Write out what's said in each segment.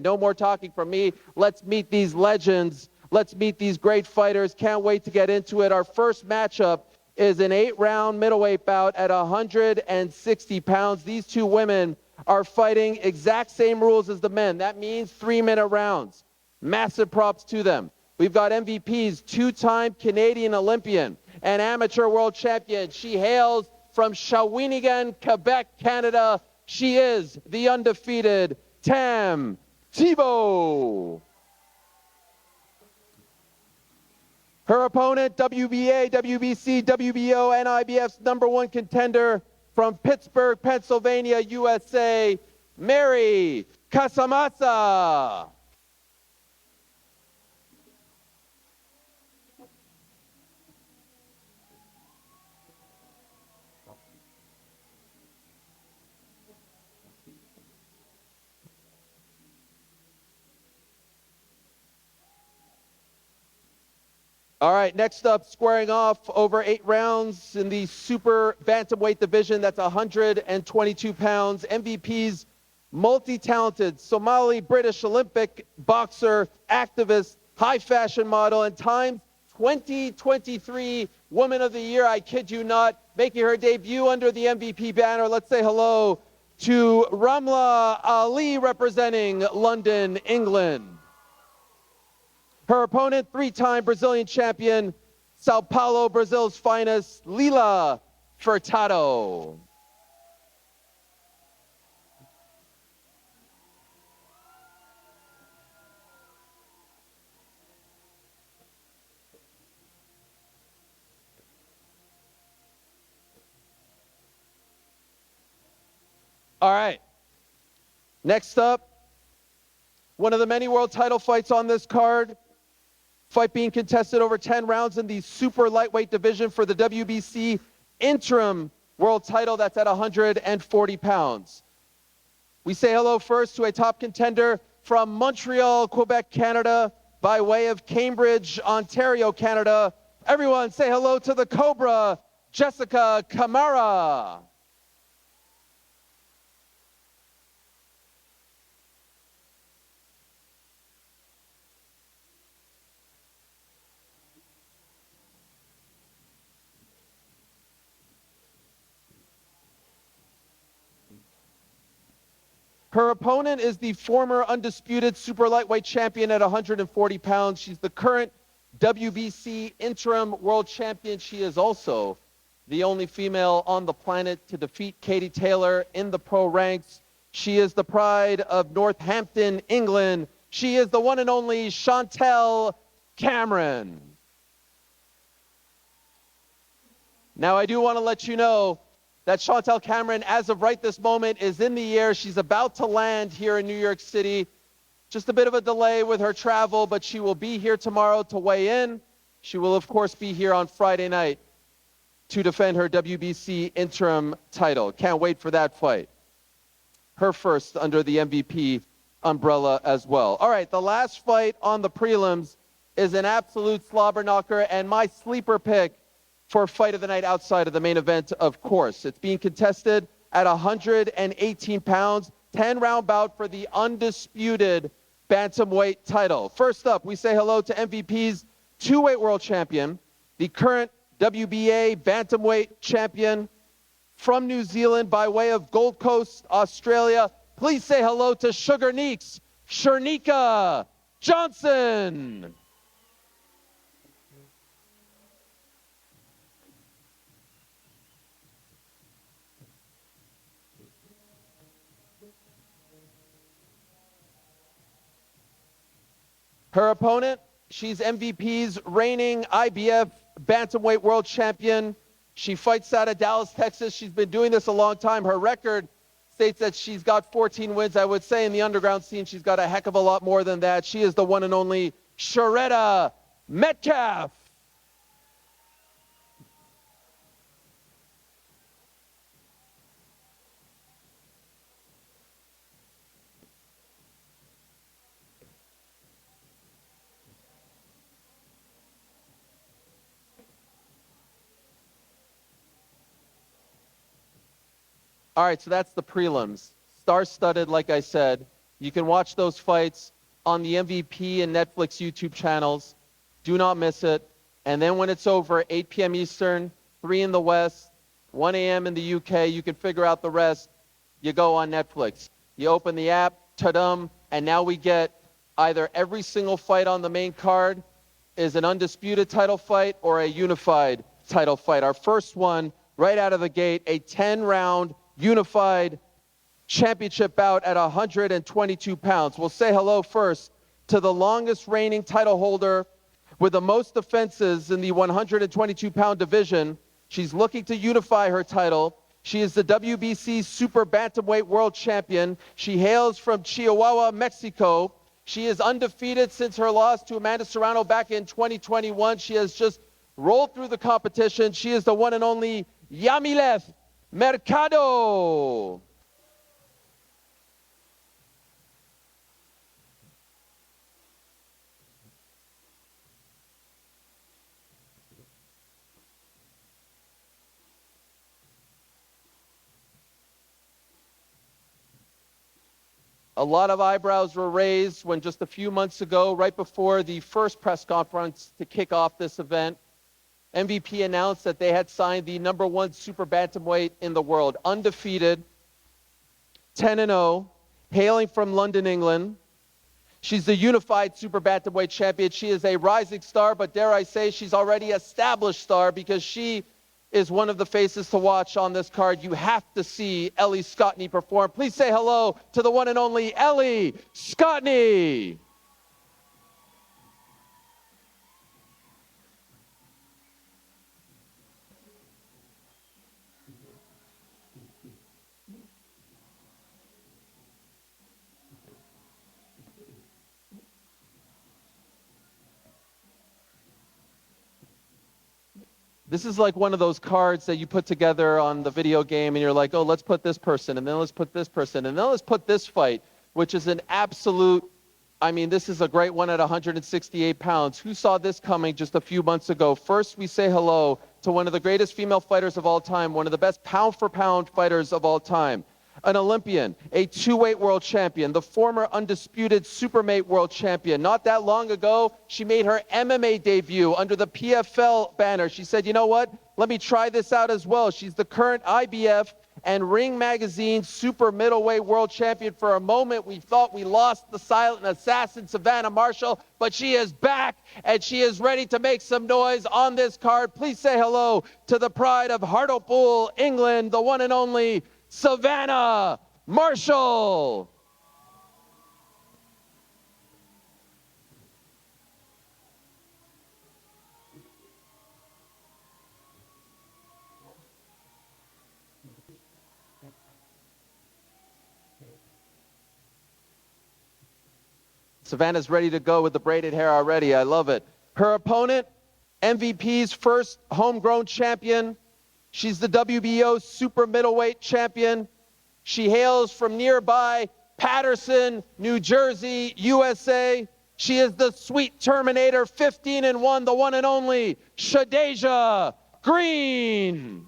No more talking from me. Let's meet these legends. Let's meet these great fighters. Can't wait to get into it. Our first matchup is an 8-round middleweight bout at 160 pounds. These two women are fighting exact same rules as the men. That means 3-minute rounds. Massive props to them. We've got MVPs, 2-time Canadian Olympian and amateur world champion. She hails from Shawinigan, Quebec, Canada. She is the undefeated Tam Tebow. Her opponent, WBA, WBC, WBO, and IBF's #1 contender from Pittsburgh, Pennsylvania, USA, Mary Casamassa. All right, next up, squaring off over 8 rounds in the super bantamweight division. That's 122 pounds. MVP's multi-talented Somali British Olympic boxer, activist, high fashion model, and Times 2023 Woman of the Year. I kid you not, making her debut under the MVP banner. Let's say hello to Ramla Ali, representing London, England. Her opponent, 3-time Brazilian champion, Sao Paulo, Brazil's finest, Lila Furtado. All right. Next up, one of the many world title fights on this card. Fight being contested over 10 rounds in the super lightweight division for the WBC interim world title. That's at 140 pounds. We say hello first to a top contender from Montreal, Quebec, Canada, by way of Cambridge, Ontario, Canada. Everyone say hello to the Cobra, Jessica Camara. Her opponent is the former undisputed super lightweight champion at 140 pounds. She's the current WBC interim world champion. She is also the only female on the planet to defeat Katie Taylor in the pro ranks. She is the pride of Northampton, England. She is the one and only Chantel Cameron. Now, I do want to let you know that Chantel Cameron, as of right this moment, is in the air. She's about to land here in New York City. Just a bit of a delay with her travel, but she will be here tomorrow to weigh in. She will, of course, be here on Friday night to defend her WBC interim title. Can't wait for that fight. Her first under the MVP umbrella as well. All right, the last fight on the prelims is an absolute slobber knocker and my sleeper pick for fight of the night outside of the main event, of course. It's being contested at 118 pounds, 10-round bout for the undisputed bantamweight title. First up, we say hello to MVP's 2-weight world champion, the current WBA bantamweight champion from New Zealand by way of Gold Coast, Australia. Please say hello to Sugar Neeks, Shernika Johnson. Her opponent, she's MVP's reigning IBF bantamweight world champion. She fights out of Dallas, Texas. She's been doing this a long time. Her record states that she's got 14 wins. I would say in the underground scene, she's got a heck of a lot more than that. She is the one and only Sharetta Metcalf. All right, so that's the prelims. Star-studded, like I said. You can watch those fights on the MVP and Netflix YouTube channels. Do not miss it. And then when it's over, 8 p.m. Eastern, 3 in the West, 1 a.m. in the UK, you can figure out the rest. You go on Netflix. You open the app, ta-dum, and now we get either every single fight on the main card is an undisputed title fight or a unified title fight. Our first one, right out of the gate, a 10-round unified championship bout at 122 pounds. We'll say hello first to the longest reigning title holder with the most defenses in the 122-pound division. She's looking to unify her title. She is the WBC Super Bantamweight World Champion. She hails from Chihuahua, Mexico. She is undefeated since her loss to Amanda Serrano back in 2021. She has just rolled through the competition. She is the one and only Yamileth Mercado. A lot of eyebrows were raised when just a few months ago, right before the first press conference to kick off this event, MVP announced that they had signed the #1 super bantamweight in the world, undefeated, 10-0, hailing from London, England. She's the unified super bantamweight champion. She is a rising star, but dare I say she's already established star because she is one of the faces to watch on this card. You have to see Ellie Scottney perform. Please say hello to the one and only Ellie Scottney. This is like one of those cards that you put together on the video game and you're like, oh, let's put this person, and then let's put this person, and then let's put this fight, which is an absolute, I mean, this is a great one at 168 pounds. Who saw this coming just a few months ago? First, we say hello to one of the greatest female fighters of all time, one of the best pound-for-pound fighters of all time. An Olympian, a two-weight world champion, the former undisputed supermate world champion. Not that long ago, she made her MMA debut under the PFL banner. She said, you know what? Let me try this out as well. She's the current IBF and Ring Magazine super middleweight world champion. For a moment, we thought we lost the silent assassin, Savannah Marshall, but she is back, and she is ready to make some noise on this card. Please say hello to the pride of Hartlepool, England, the one and only Savannah Marshall. Savannah's ready to go with the braided hair already. I love it. Her opponent, MVP's first homegrown champion. She's the WBO super middleweight champion. She hails from nearby Patterson, New Jersey, USA. She is the Sweet Terminator, 15-1, the one and only Shadeja Green.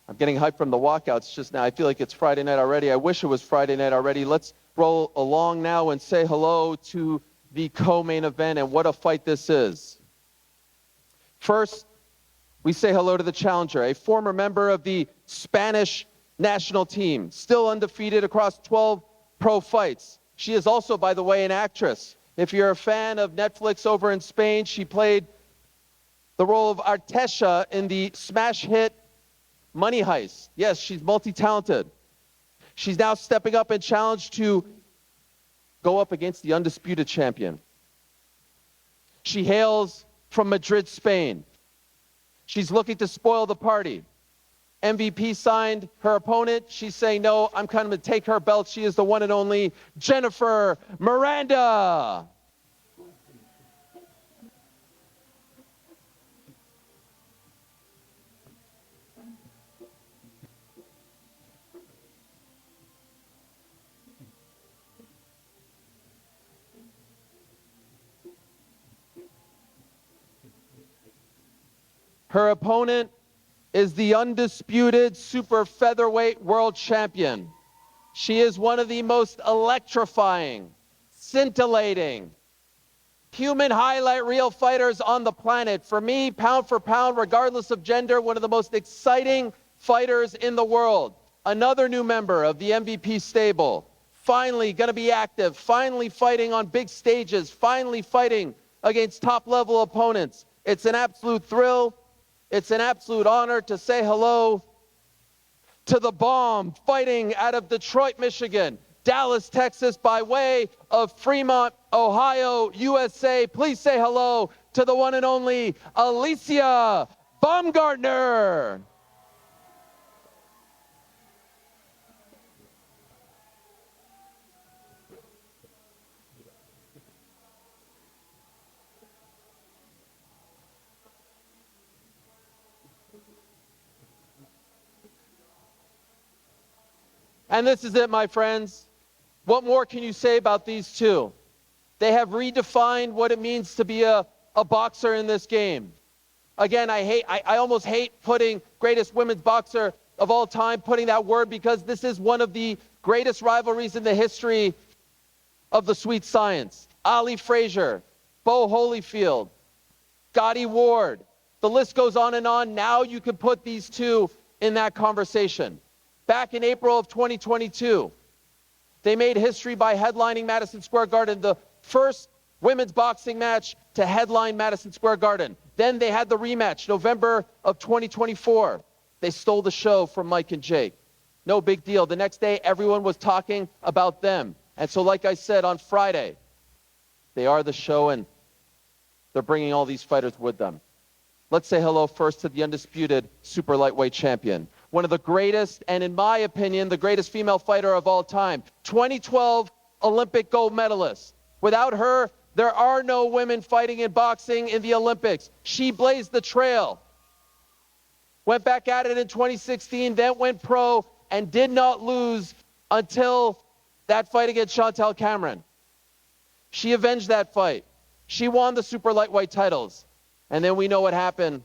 I'm getting hyped from the walkouts just now. I feel like it's Friday night already. I wish it was Friday night already. Let's roll along now and say hello to the co-main event, and what a fight this is. First, we say hello to the challenger, a former member of the Spanish national team, still undefeated across 12 pro fights. She is also, by the way, an actress. If you're a fan of Netflix over in Spain, she played the role of Artesha in the smash hit Money Heist. Yes, she's multi-talented. She's now stepping up and challenged to go up against the undisputed champion. She hails from Madrid, Spain. She's looking to spoil the party. MVP signed her opponent. She's saying, no, I'm kind of going to take her belt. She is the one and only Jennifer Miranda. Her opponent is the undisputed super featherweight world champion. She is one of the most electrifying, scintillating, human highlight reel fighters on the planet. For me, pound for pound, regardless of gender, one of the most exciting fighters in the world. Another new member of the MVP stable. Finally going to be active, finally fighting on big stages, finally fighting against top-level opponents. It's an absolute thrill. It's an absolute honor to say hello to the bomb, fighting out of Detroit, Michigan, Dallas, Texas, by way of Fremont, Ohio, USA. Please say hello to the one and only Alicia Baumgartner. And this is it, my friends. What more can you say about these two? They have redefined what it means to be a boxer in this game. Again, I almost hate putting greatest women's boxer of all time, putting that word, because this is one of the greatest rivalries in the history of the sweet science. Ali Frazier, Bo Holyfield, Gotti Ward. The list goes on and on. Now you can put these two in that conversation. Back in April of 2022, they made history by headlining Madison Square Garden, the first women's boxing match to headline Madison Square Garden. Then they had the rematch, November of 2024. They stole the show from Mike and Jake. No big deal. The next day, everyone was talking about them. And so, like I said, on Friday, they are the show, and they're bringing all these fighters with them. Let's say hello first to the undisputed super lightweight champion. One of the greatest, and in my opinion, the greatest female fighter of all time. 2012 Olympic gold medalist. Without her, there are no women fighting in boxing in the Olympics. She blazed the trail. Went back at it in 2016, then went pro, and did not lose until that fight against Chantel Cameron. She avenged that fight. She won the super lightweight titles. And then we know what happened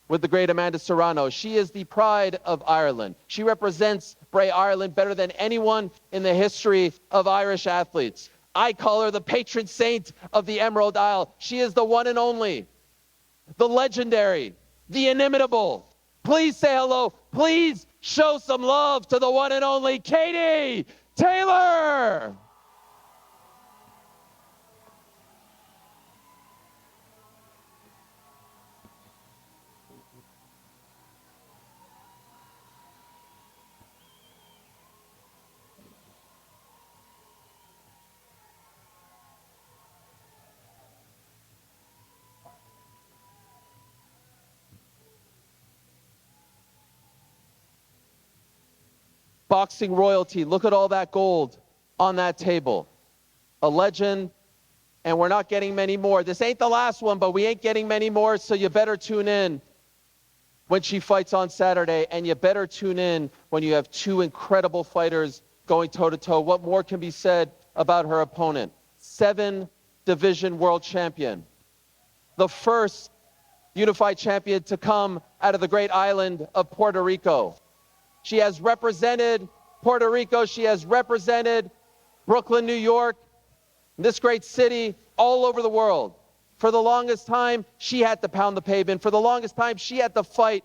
with the great Amanda Serrano. She is the pride of Ireland. She represents Bray, Ireland better than anyone in the history of Irish athletes. I call her the patron saint of the Emerald Isle. She is the one and only, the legendary, the inimitable. Please say hello. Please show some love to the one and only Katie Taylor. Boxing royalty. Look at all that gold on that table. A legend, and we're not getting many more. This ain't the last one, but we ain't getting many more, so you better tune in when she fights on Saturday, and you better tune in when you have two incredible fighters going toe-to-toe. What more can be said about her opponent? 7-division world champion. The first unified champion to come out of the great island of Puerto Rico. She has represented Puerto Rico. She has represented Brooklyn, New York, this great city, all over the world. For the longest time, she had to pound the pavement. For the longest time, she had to fight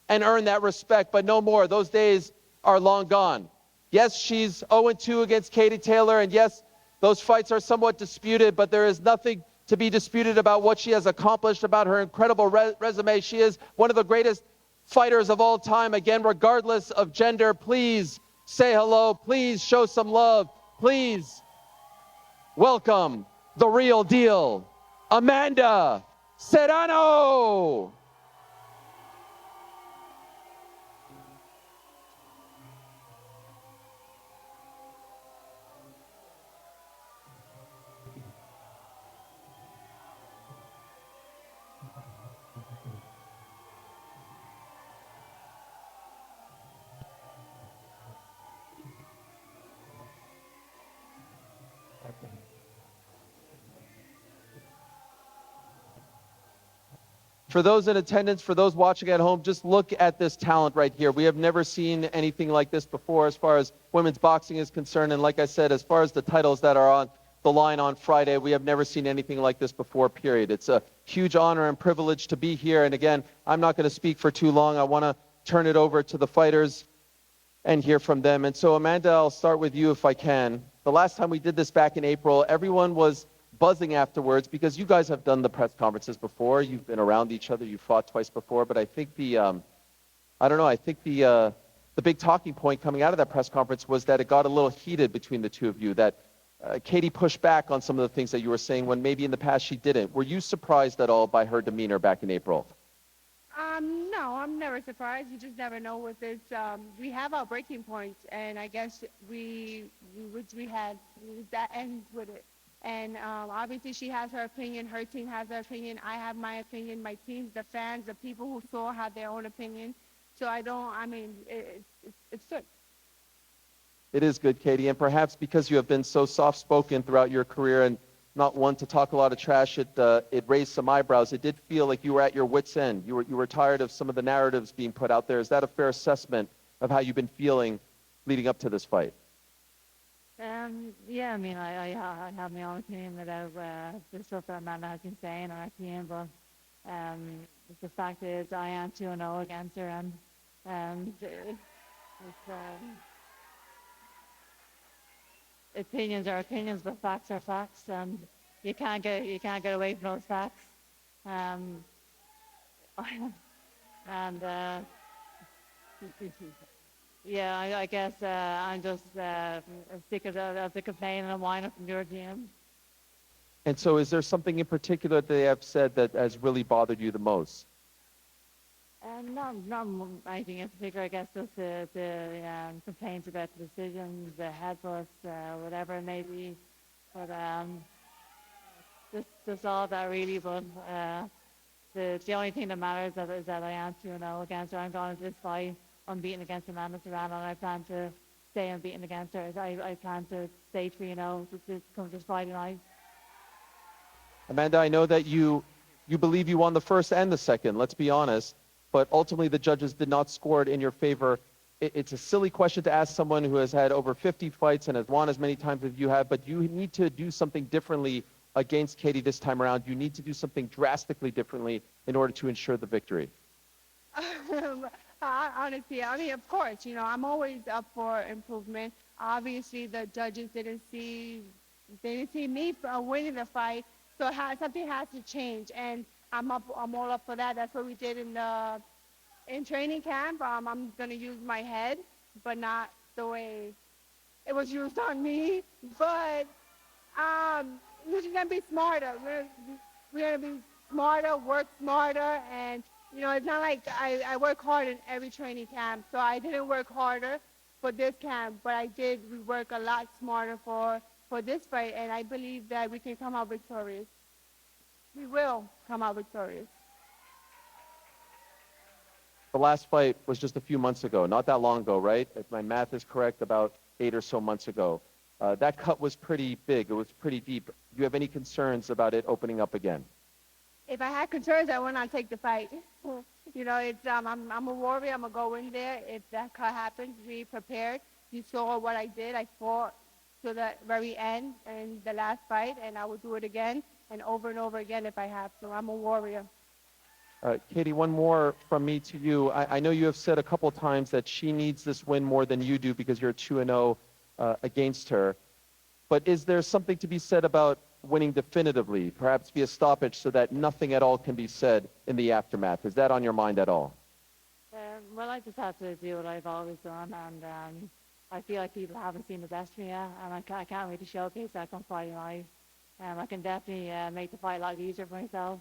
and earn that respect, but no more. Those days are long gone. Yes, she's 0-2 against Katie Taylor, and yes, those fights are somewhat disputed, but there is nothing to be disputed about what she has accomplished, about her incredible resume. She is one of the greatest fighters of all time. Again, regardless of gender, please say hello. Please show some love. Please welcome the real deal, Amanda Serrano. For those in attendance, for those watching at home, just look at this talent right here. We have never seen anything like this before as far as women's boxing is concerned. And like I said, as far as the titles that are on the line on Friday, we have never seen anything like this before, period. It's a huge honor and privilege to be here. And again, I'm not going to speak for too long. I want to turn it over to the fighters and hear from them. And so, Amanda, I'll start with you if I can. The last time we did this back in April, everyone was buzzing afterwards because you guys have done the press conferences before. You've been around each other. You've fought twice before. But I think the big talking point coming out of that press conference was that it got a little heated between the two of you, that Katie pushed back on some of the things that you were saying when maybe in the past she didn't. Were you surprised at all by her demeanor back in April? No, I'm never surprised. You just never know with this. We have our breaking points, and I guess which we had, that ends with it. And obviously she has her opinion, her team has their opinion, I have my opinion, my team, the fans, the people who saw have their own opinion. So it's good. It is good, Katie, and perhaps because you have been so soft-spoken throughout your career and not one to talk a lot of trash, it raised some eyebrows. It did feel like you were at your wits' end. You were tired of some of the narratives being put out there. Is that a fair assessment of how you've been feeling leading up to this fight? Yeah, I mean, I have my own opinion about the stuff that Amanda has been saying on our team, but the fact is I am 2-0 against her, and opinions are opinions, but facts are facts, and you can't get away from those facts. Um, and yeah, I guess I'm just sick of the complaining and whining from your team. And so is there something in particular that they have said that has really bothered you the most? Not anything in particular, I guess, just the complaints about the decisions, the headbutts, whatever it may be. But just all that really. But the only thing that matters is that I am 2-0 against her. I'm going to this fight unbeaten against Amanda Serrano, and I plan to stay unbeaten against her. I plan to stay 3-0 to come this Friday night. Amanda, I know that you believe you won the first and the second, let's be honest, but ultimately the judges did not score it in your favor. It's a silly question to ask someone who has had over 50 fights and has won as many times as you have, but you need to do something differently against Katie this time around. You need to do something drastically differently in order to ensure the victory. Honestly, I mean, of course, I'm always up for improvement. Obviously, the judges didn't see me winning the fight, so something has to change, and I'm all up for that. That's what we did in training camp. I'm gonna use my head, but not the way it was used on me. But we're just gonna be smarter. We're gonna be smarter, work smarter, and it's not like I work hard in every training camp. So I didn't work harder for this camp, but we work a lot smarter for this fight, and I believe that we can come out victorious. We will come out victorious. The last fight was just a few months ago, not that long ago, right? If my math is correct, about 8 or so months ago. That cut was pretty big. It was pretty deep. Do you have any concerns about it opening up again? If I had concerns, I would not take the fight. I'm a warrior. I'm gonna go in there. If that cut happens, be prepared. You saw what I did. I fought to the very end in the last fight, and I will do it again and over again if I have to. I'm a warrior. Katie, one more from me to you. I know you have said a couple times that she needs this win more than you do because you're 2-0 against her. But is there something to be said about winning definitively, perhaps via stoppage, so that nothing at all can be said in the aftermath? Is that on your mind at all? Well, I just have to do what I've always done, and I feel like people haven't seen the best of me yet, and I can't wait to showcase that on Friday night. I can definitely make the fight a lot easier for myself,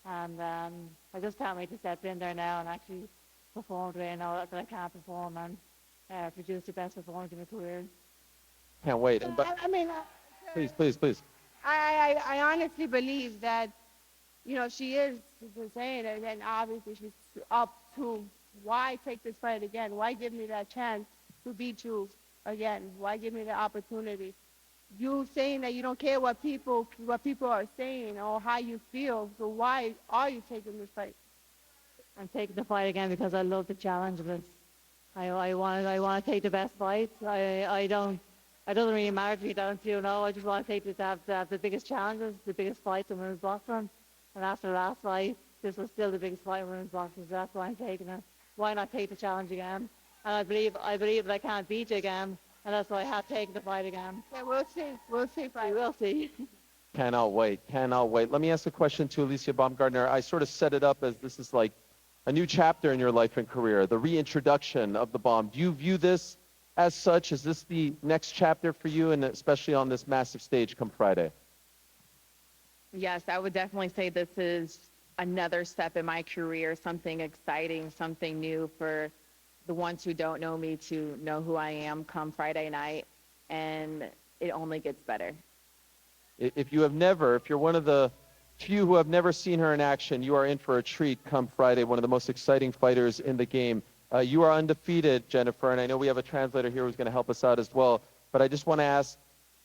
and I just can't wait to step in there now and actually perform the way I know that I can perform and produce the best performance in my career. Can't wait. Please. I honestly believe that, she is saying it, and obviously she's up to why take this fight again? Why give me that chance to beat you again? Why give me the opportunity? you saying that you don't care what people are saying or how you feel. So why are you taking this fight? I'm taking the fight again because I love the challenge of it. I want to take the best fights. I don't. It doesn't really matter to me, don't you know? I just want to have the biggest challenges, the biggest fights in women's boxing. And after the last fight, this was still the biggest fight in women's boxing. So that's why I'm taking it. Why not take the challenge again? And I believe that I can't beat you again, and that's why I have taken the fight again. Yeah, we'll see. We'll see. We Fight. will see. Cannot wait. Cannot wait. Let me ask a question to Alicia Baumgartner. I sort of set it up as this is like a new chapter in your life and career, the reintroduction of the bomb. Do you view this as such? Is this the next chapter for you, and especially on this massive stage come Friday? Yes, I would definitely say this is another step in my career, something exciting, something new for the ones who don't know me to know who I am come Friday night, and it only gets better. If you're one of the few who have never seen her in action, you are in for a treat come Friday, one of the most exciting fighters in the game. You are undefeated, Jennifer, and I know we have a translator here who's going to help us out as well, but I just want to ask,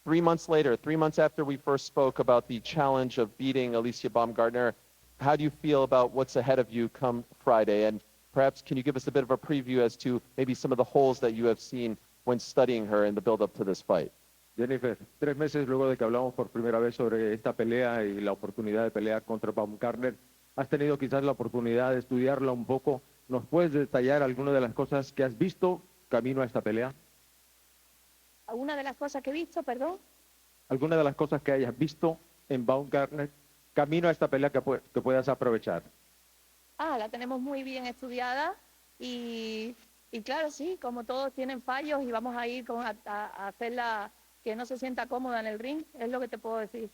3 months later, 3 months after we first spoke about the challenge of beating Alicia Baumgartner, how do you feel about what's ahead of you come Friday? And perhaps can you give us a bit of a preview as to maybe some of the holes that you have seen when studying her in the build-up to this fight? Jennifer, 3 meses luego de que hablamos por primera vez sobre esta pelea y la oportunidad de pelear contra Baumgartner, has tenido quizás la oportunidad de estudiarla un poco. ¿Nos puedes detallar algunas de las cosas que has visto camino a esta pelea? Una de las cosas que he visto, perdón. ¿Alguna de las cosas que hayas visto en Baumgartner camino a esta pelea que puedas aprovechar? La tenemos muy bien estudiada y claro, sí, como todos tienen fallos y vamos a ir a hacerla que no se sienta cómoda en el ring, es lo que te puedo decir.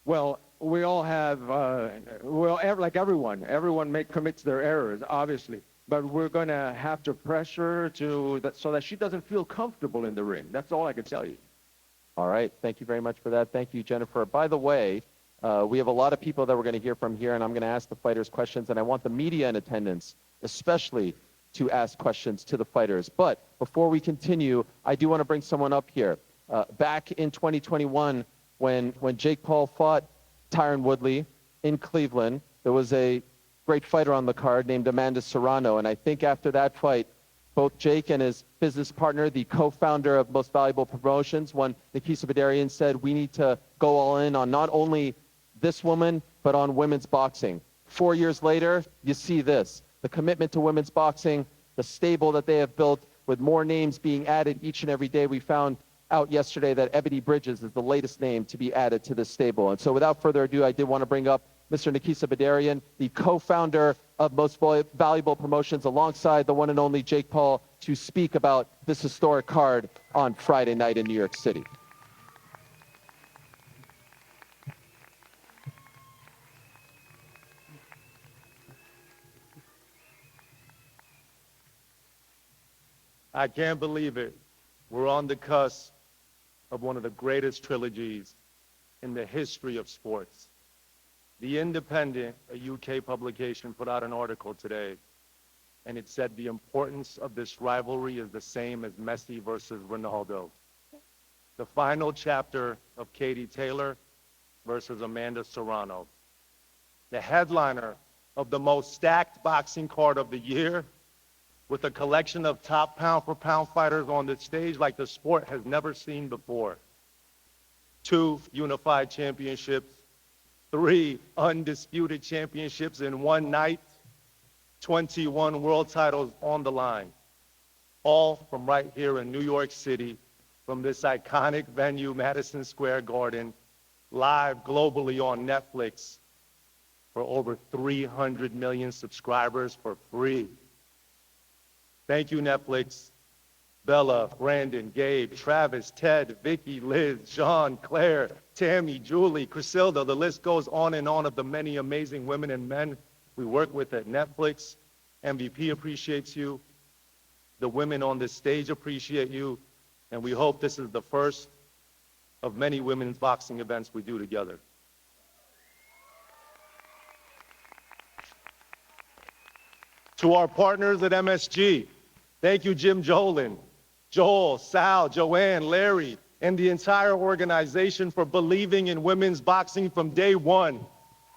Well, we all have, like everyone commits their errors, obviously. But we're going to have to pressure so that she doesn't feel comfortable in the ring. That's all I can tell you. All right. Thank you very much for that. Thank you, Jennifer. By the way, we have a lot of people that we're going to hear from here, and I'm going to ask the fighters questions, and I want the media in attendance, especially to ask questions to the fighters. But before we continue, I do want to bring someone up here. Back in 2021, when Jake Paul fought Tyron Woodley in Cleveland, there was a great fighter on the card named Amanda Serrano, and I think after that fight, both Jake and his business partner, the co-founder of Most Valuable Promotions, one Nikisa Badarian, said we need to go all in on not only this woman, but on women's boxing. 4 years later, you see this, the commitment to women's boxing, the stable that they have built with more names being added each and every day. We found out yesterday that Ebony Bridges is the latest name to be added to this stable. And so without further ado, I did want to bring up Mr. Nikisa Badarian, the co-founder of Most Valuable Promotions, alongside the one and only Jake Paul, to speak about this historic card on Friday night in New York City. I can't believe it. We're on the cusp of one of the greatest trilogies in the history of sports. The Independent, a UK publication, put out an article today, and it said the importance of this rivalry is the same as Messi versus Ronaldo. The final chapter of Katie Taylor versus Amanda Serrano. The headliner of the most stacked boxing card of the year, with a collection of top pound-for-pound fighters on the stage like the sport has never seen before. 2 unified championships, 3 undisputed championships in one night, 21 world titles on the line, all from right here in New York City, from this iconic venue, Madison Square Garden, live globally on Netflix for over 300 million subscribers for free. Thank you, Netflix. Bella, Brandon, Gabe, Travis, Ted, Vicky, Liz, Jean, Claire, Tammy, Julie, Crisilda, the list goes on and on of the many amazing women and men we work with at Netflix. MVP appreciates you. The women on this stage appreciate you. And we hope this is the first of many women's boxing events we do together. To our partners at MSG, thank you, Jim Jolin, Joel, Sal, Joanne, Larry, and the entire organization for believing in women's boxing from day one.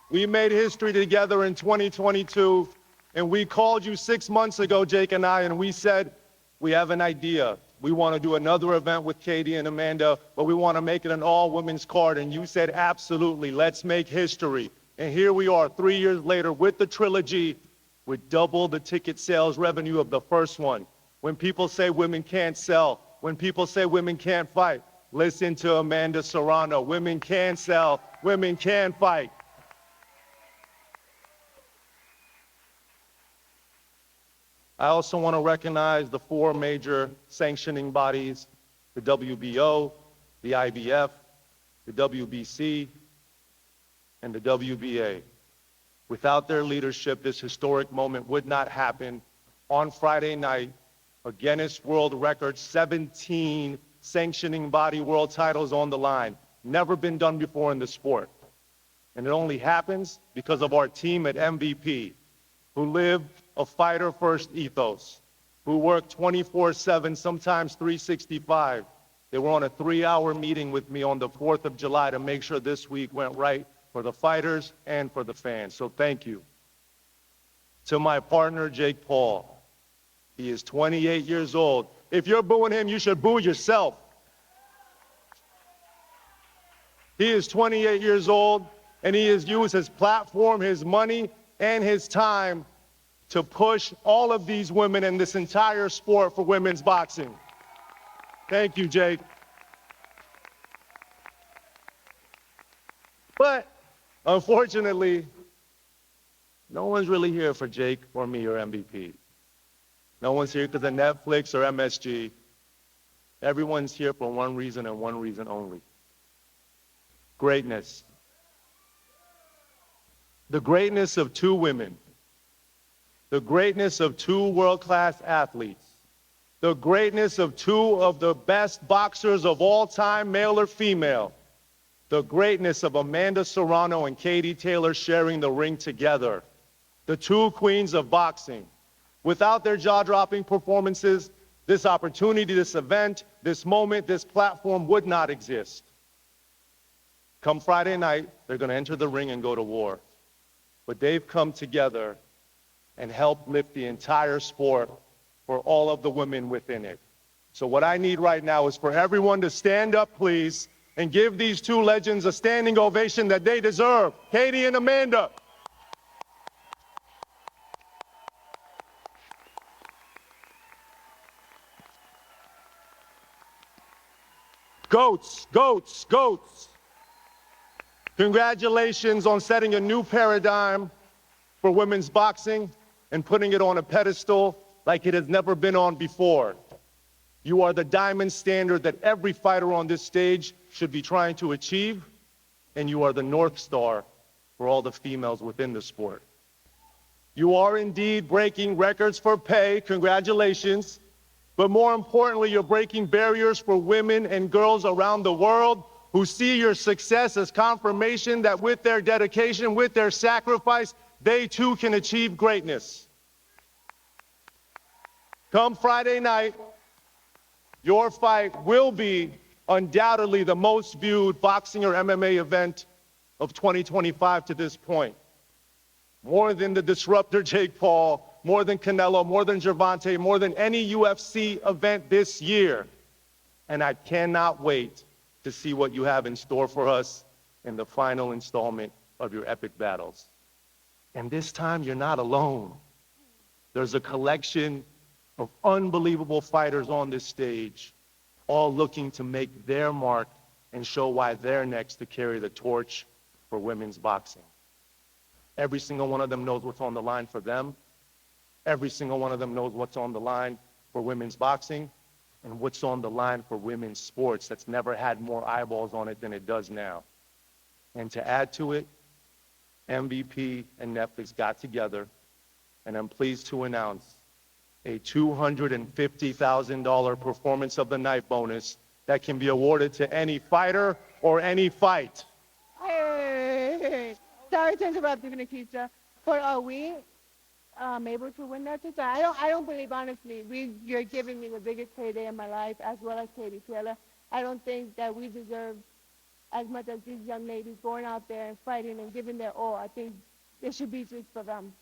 We made history together in 2022, and we called you 6 months ago, Jake and I, and we said, we have an idea. We want to do another event with Katie and Amanda, but we want to make it an all-women's card. And you said, absolutely, let's make history. And here we are 3 years later with the trilogy, with double the ticket sales revenue of the first one. When people say women can't sell, when people say women can't fight, listen to Amanda Serrano. Women can sell, women can fight. I also want to recognize the 4 major sanctioning bodies, the WBO, the IBF, the WBC, and the WBA. Without their leadership, this historic moment would not happen. On Friday night, a Guinness World Record, 17 sanctioning body world titles on the line. Never been done before in the sport. And it only happens because of our team at MVP, who live a fighter-first ethos, who work 24/7, sometimes 365. They were on a 3-hour meeting with me on the 4th of July to make sure this week went right for the fighters and for the fans. So thank you. To my partner, Jake Paul. He is 28 years old. If you're booing him, you should boo yourself. He is 28 years old, and he has used his platform, his money, and his time to push all of these women in this entire sport for women's boxing. Thank you, Jake. But unfortunately, no one's really here for Jake or me or MVP. No one's here because of Netflix or MSG. Everyone's here for one reason and one reason only: greatness. The greatness of 2 women. The greatness of 2 world-class athletes. The greatness of 2 of the best boxers of all time, male or female. The greatness of Amanda Serrano and Katie Taylor sharing the ring together. The 2 queens of boxing. Without their jaw-dropping performances, this opportunity, this event, this moment, this platform would not exist. Come Friday night, they're going to enter the ring and go to war. But they've come together and helped lift the entire sport for all of the women within it. So what I need right now is for everyone to stand up, please, and give these 2 legends a standing ovation that they deserve. Katie and Amanda. Goats, goats, goats. Congratulations on setting a new paradigm for women's boxing and putting it on a pedestal like it has never been on before. You are the diamond standard that every fighter on this stage should be trying to achieve, and you are the North Star for all the females within the sport. You are indeed breaking records for pay, congratulations, but more importantly, you're breaking barriers for women and girls around the world who see your success as confirmation that with their dedication, with their sacrifice, they too can achieve greatness. Come Friday night, your fight will be undoubtedly the most viewed boxing or MMA event of 2025 to this point. More than the disruptor Jake Paul, more than Canelo, more than Gervonta, more than any UFC event this year. And I cannot wait to see what you have in store for us in the final installment of your epic battles. And this time, you're not alone. There's a collection of unbelievable fighters on this stage, all looking to make their mark and show why they're next to carry the torch for women's boxing. Every single one of them knows what's on the line for them. Every single one of them knows what's on the line for women's boxing and what's on the line for women's sports that's never had more eyeballs on it than it does now. And to add to it, MVP and Netflix got together, and I'm pleased to announce a $250,000 performance of the night bonus that can be awarded to any fighter or any fight. Hey, sorry to interrupt you, Nikita, but are we able to win that title? I don't believe, honestly. You're giving me the biggest payday in my life, as well as Katie Taylor. I don't think that we deserve as much as these young ladies going out there and fighting and giving their all. I think this should be just for them.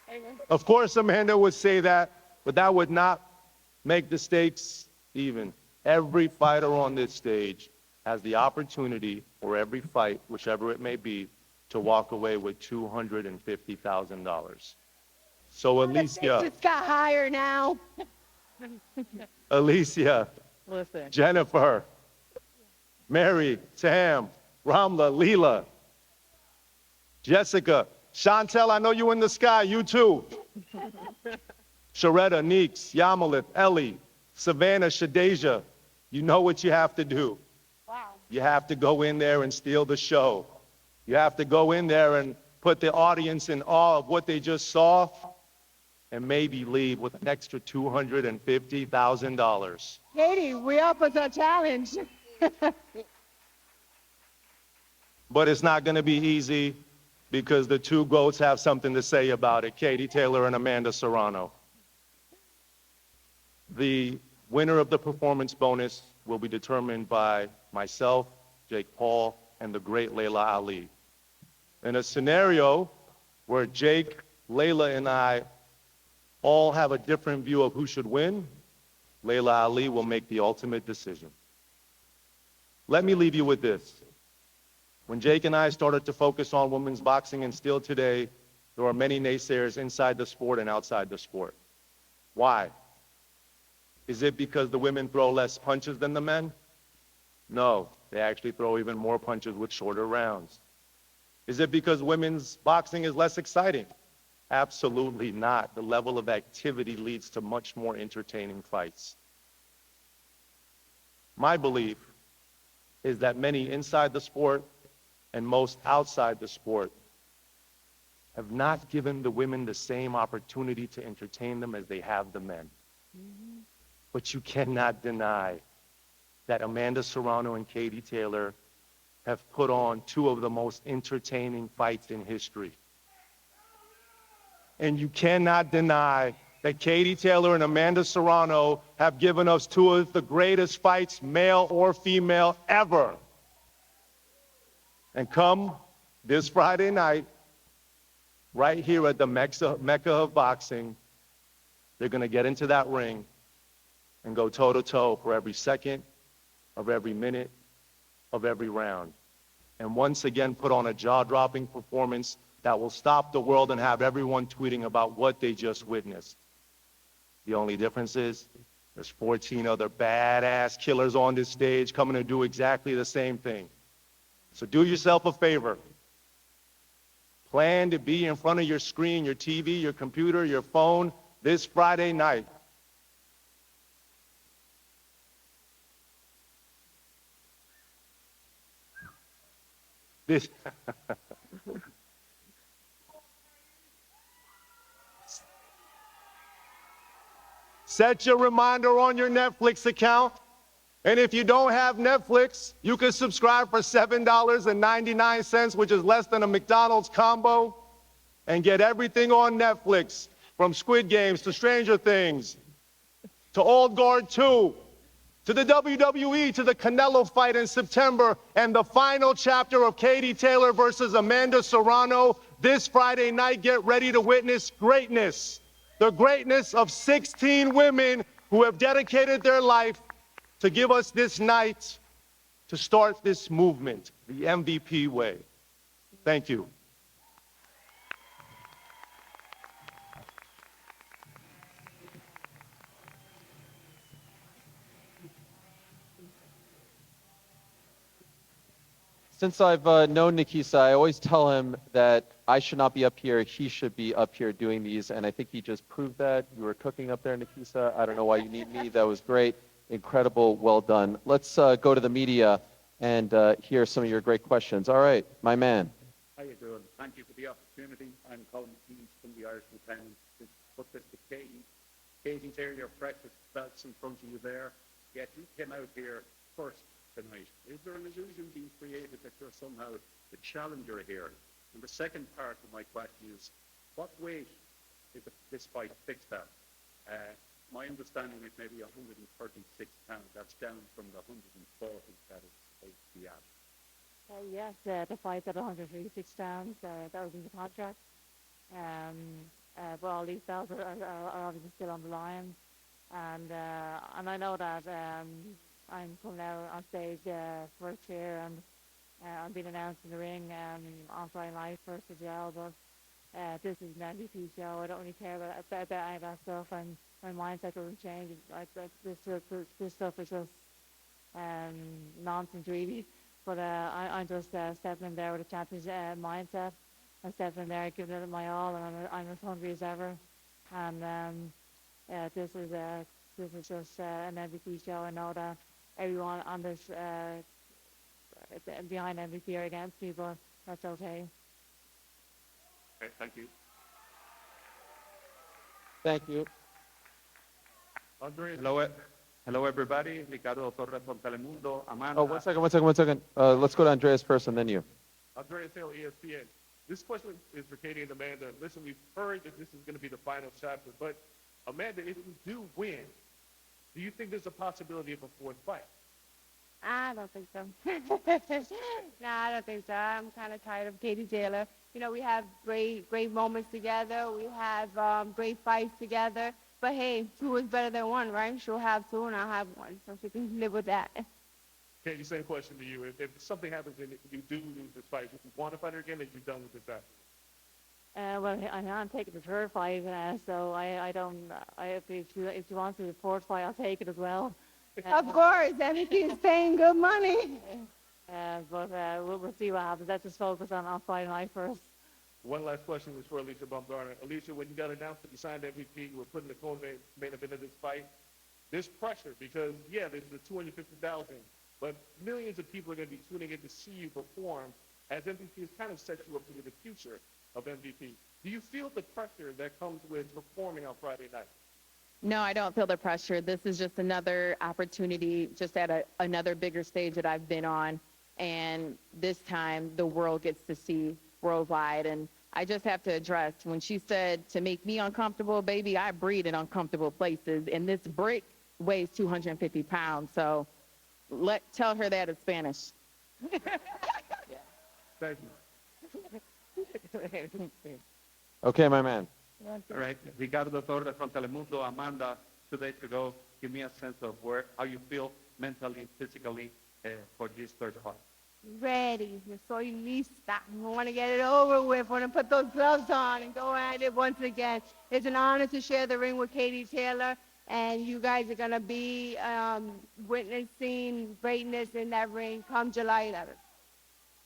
Amen. Of course, Amanda would say that, but that would not make the stakes even. Every fighter on this stage has the opportunity, or every fight, whichever it may be, to walk away with $250,000. So It Alicia, just got higher now. Alicia, Listen, Jennifer, Mary, Tam, Ramla, Leela, Jessica, Chantel, I know you in the sky, you too. Sharetta, Neeks, Yamalith, Ellie, Savannah, Shadeja, you know what you have to do. Wow. You have to go in there and steal the show. You have to go in there and put the audience in awe of what they just saw and maybe leave with an extra $250,000. Katie, we up for the challenge. But it's not going to be easy because the two GOATs have something to say about it, Katie Taylor and Amanda Serrano. The winner of the performance bonus will be determined by myself, Jake Paul, and the great Layla Ali. In a scenario where Jake, Layla, and I all have a different view of who should win, Layla Ali will make the ultimate decision. Let me leave you with this. When Jake and I started to focus on women's boxing, and still today, there are many naysayers inside the sport and outside the sport. Why? Is it because the women throw less punches than the men? No, they actually throw even more punches with shorter rounds. Is it because women's boxing is less exciting? Absolutely not. The level of activity leads to much more entertaining fights. My belief is that many inside the sport and most outside the sport have not given the women the same opportunity to entertain them as they have the men. But you cannot deny that Amanda Serrano and Katie Taylor have put on two of the most entertaining fights in history. And you cannot deny that Katie Taylor and Amanda Serrano have given us two of the greatest fights, male or female, ever. And come this Friday night, right here at the Mecca of boxing, they're going to get into that ring and go toe-to-toe for every second of every minute of every round. And once again put on a jaw-dropping performance that will stop the world and have everyone tweeting about what they just witnessed. The only difference is there's 14 other badass killers on this stage coming to do exactly the same thing. So do yourself a favor. Plan to be in front of your screen, your TV, your computer, your phone this Friday night. This Set your reminder on your Netflix account. And if you don't have Netflix, you can subscribe for $7.99, which is less than a McDonald's combo, and get everything on Netflix, from Squid Games to Stranger Things, to Old Guard 2, to the WWE, to the Canelo fight in September, and the final chapter of Katie Taylor versus Amanda Serrano. This Friday night, get ready to witness greatness. The greatness of 16 women who have dedicated their life to give us this night to start this movement, the MVP way. Thank you. Since I've known Nikisa, I always tell him that I should not be up here, he should be up here doing these, and I think he just proved that. You were cooking up there, Nikisa. I don't know why you need me. That was great. Incredible. Well done. Let's go to the media and hear some of your great questions. All right, my man. How you doing? Thank you for the opportunity. I'm Colin Keys from the Irish Independent to put this to Katie. Katie, there, your precious belts in front of you there. Yet you came out here first tonight. Is there an illusion being created that you're somehow the challenger here? And the second part of my question is, what weight is this fight fixed at? My understanding is maybe 136 pounds. That's down from the 140 that it's supposed to be at. Yes, the fight's at 136 pounds. That was in the contract. But all these belts are obviously still on the line. And I know that I'm coming out on stage first here, and I'm being announced in the ring on Friday night first as well. But this is an MVP show. I don't really care about any of that stuff, and my mindset doesn't change. This stuff is just nonsense, really. But I'm just stepping in there with a champion's mindset. I'm stepping in there, giving it my all, and I'm as hungry as ever. And this is just an MVP show. I know that everyone on this behind MVP are against me, but that's okay. Okay, thank you. Thank you. Andre, Hello, everybody. Ricardo Torres from Telemundo. Amanda. Oh, one second. Let's go to Andreas first and then you. Andrea Taylor, ESPN. This question is for Katie and Amanda. Listen, we've heard that this is going to be the final chapter, but Amanda, if you do win, do you think there's a possibility of a fourth fight? I don't think so. No, I don't think so. I'm kind of tired of Katie Taylor. You know, we have great moments together. We have great fights together. But hey, two is better than one, right? She'll have two and I'll have one, so she can live with that. Katie, same question to you. If something happens and you do lose this fight, would you want to fight her again, or are you done with this after? Well, I'm taking the third fight, so I don't. If she wants the fourth fight, I'll take it as well. Of course, everything's paying good money. But we'll see what happens. Let's just focus on Friday night first. One last question is for Alicia Baumgartner. Alicia, when you got announced that you signed MVP, you were put in the co-main event of this fight. There's pressure because, yeah, there's the 250,000, but millions of people are going to be tuning in to see you perform, as MVP has kind of set you up for the future of MVP. Do you feel the pressure that comes with performing on Friday night? No, I don't feel the pressure. This is just another opportunity, just at another bigger stage that I've been on. And this time, the world gets to see worldwide. And I just have to address, when she said to make me uncomfortable, baby, I breathe in uncomfortable places. And this brick weighs 250 pounds. So tell her that in Spanish. Thank you. Okay, my man. All right. Ricardo Torres from Telemundo. Amanda, 2 days ago, give me a sense of how you feel mentally, physically for this third fight. Ready. Yo soy lista. I want to get it over with. I want to put those gloves on and go at it once again. It's an honor to share the ring with Katie Taylor, and you guys are going to be witnessing greatness in that ring come July 11th.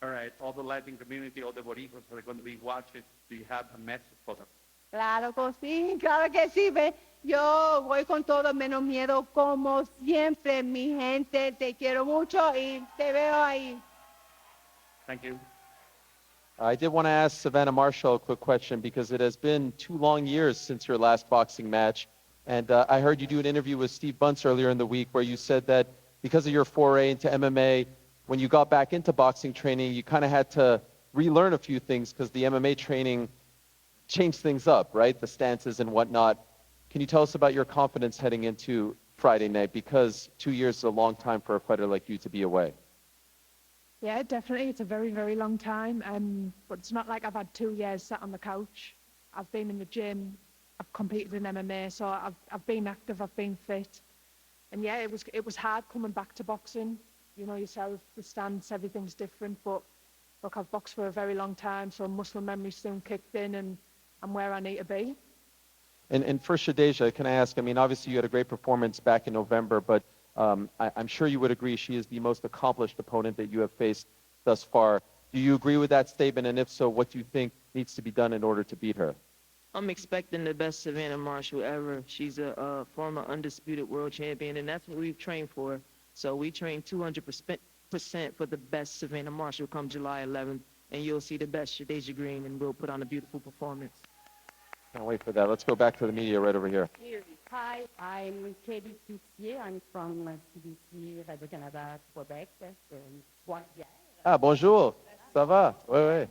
All right. All the Latin community, all the Boricuas are going to be watching. Do you have a message for them? Claro que sí, ve. Yo voy con todo menos miedo como siempre, mi gente. Te quiero mucho y te veo ahí. Thank you. I did want to ask Savannah Marshall a quick question because it has been 2 long years since your last boxing match. And I heard you do an interview with Steve Bunce earlier in the week where you said that because of your foray into MMA, when you got back into boxing training, you kind of had to relearn a few things because the MMA training changed things up, right? The stances and whatnot. Can you tell us about your confidence heading into Friday night? Because 2 years is a long time for a fighter like you to be away. Yeah, definitely. It's a very, very long time. But it's not like I've had 2 years sat on the couch. I've been in the gym. I've competed in MMA. So I've been active. I've been fit. And yeah, it was hard coming back to boxing. You know yourself, the stance, everything's different. But look, I've boxed for a very long time. So muscle memory soon kicked in and I'm where I need to be. And for Shadeja, can I ask, I mean, obviously you had a great performance back in November, but I'm sure you would agree she is the most accomplished opponent that you have faced thus far. Do you agree with that statement? And if so, what do you think needs to be done in order to beat her? I'm expecting the best Savannah Marshall ever. She's a former undisputed world champion, and that's what we've trained for. So we train 200% for the best Savannah Marshall come July 11th, and you'll see the best Shadeja Green, and we'll put on a beautiful performance. Can't wait for that. Let's go back to the media right over here. Hi, I'm Kelly Cloutier. I'm from CBC Radio-Canada, Quebec. Ah, bonjour. Ça va? Oui, oui.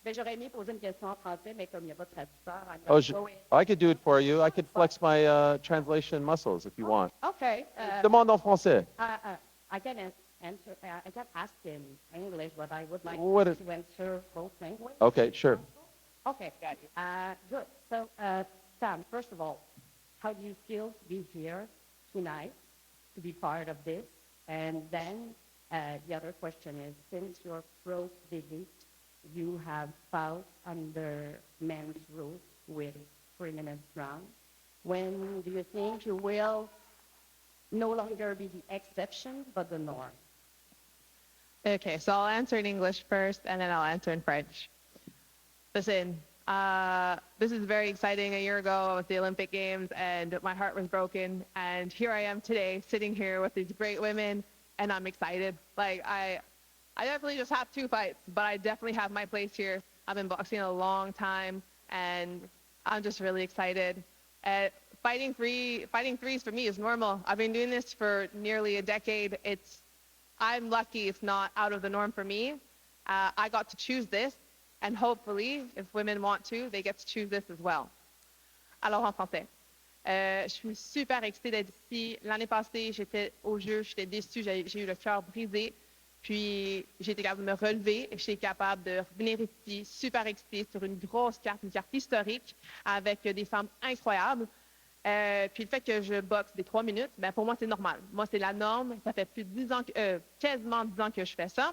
Ben, j'aurais aimé poser une question en français, mais comme il n'y a pas de traducteur, I'm Oh, gonna go in. I could do it for you. I could flex my translation muscles if you want. Okay. Demande en français. I can answer. I can ask in English, but I would like What to is- answer both languages. Okay, sure. Okay, got you. Good. So, Sam, first of all, how do you feel to be here tonight, to be part of this? And then the other question is, since your pro debut, you have fought under men's rules with 3 minutes round. When do you think you will no longer be the exception, but the norm? Okay, so I'll answer in English first, and then I'll answer in French. Listen, this is very exciting. A year ago, I was at the Olympic Games, and my heart was broken. And here I am today, sitting here with these great women, and I'm excited. Like, I definitely just have 2 fights, but I definitely have my place here. I've been boxing a long time, and I'm just really excited. Fighting threes for me is normal. I've been doing this for nearly a decade. I'm lucky it's not out of the norm for me. I got to choose this, and hopefully, if women want to, they get to choose this as well. Alors en français. Je suis super excitée d'être ici. L'année passée, j'étais au jeu, j'étais déçue, j'ai eu le cœur brisé. Puis j'ai été capable de me relever et j'étais capable de revenir ici, super excitée, sur une grosse carte, une carte historique, avec des femmes incroyables. Puis le fait que je boxe des 3 minutes, ben pour moi, c'est normal. Moi, c'est la norme. Ça fait plus de 10 ans, quasiment 10 ans que je fais ça.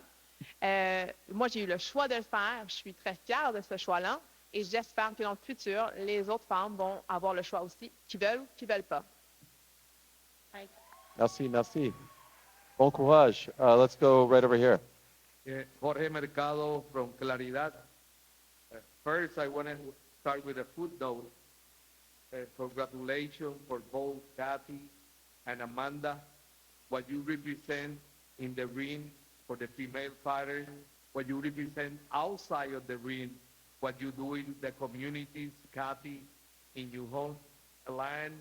Moi, j'ai eu le choix de le faire. Je suis très fière de ce choix-là. Et j'espère que dans le futur, les autres femmes vont avoir le choix aussi, qui veulent ou qui veulent pas. Merci, merci. Bon courage. Let's go right over here. Jorge Mercado from Claridad. First, I want to start with a footnote. Congratulations for both Kathy and Amanda. What you represent in the ring for the female fighters, what you represent outside of the ring, what you do in the communities, Kathy in your home land,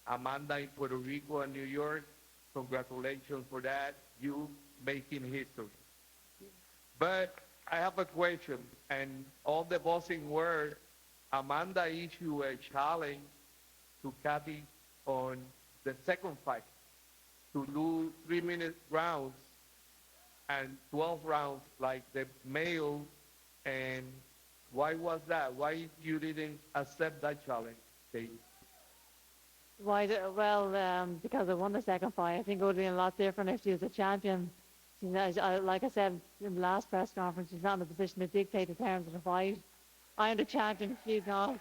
Amanda in Puerto Rico and New York. Congratulations for that. You making history. But I have a question, and all the boxing world, Amanda issued a challenge to Kathy on the second fight to do 3-minute rounds and 12 rounds like the male. And why was that? Why you didn't accept that challenge, Kate? Why? Well, because I won the second fight. I think it would have been a lot different if she was a champion. Like I said in the last press conference, she's not in a position to dictate the terms of the fight. I am the champion, she's not.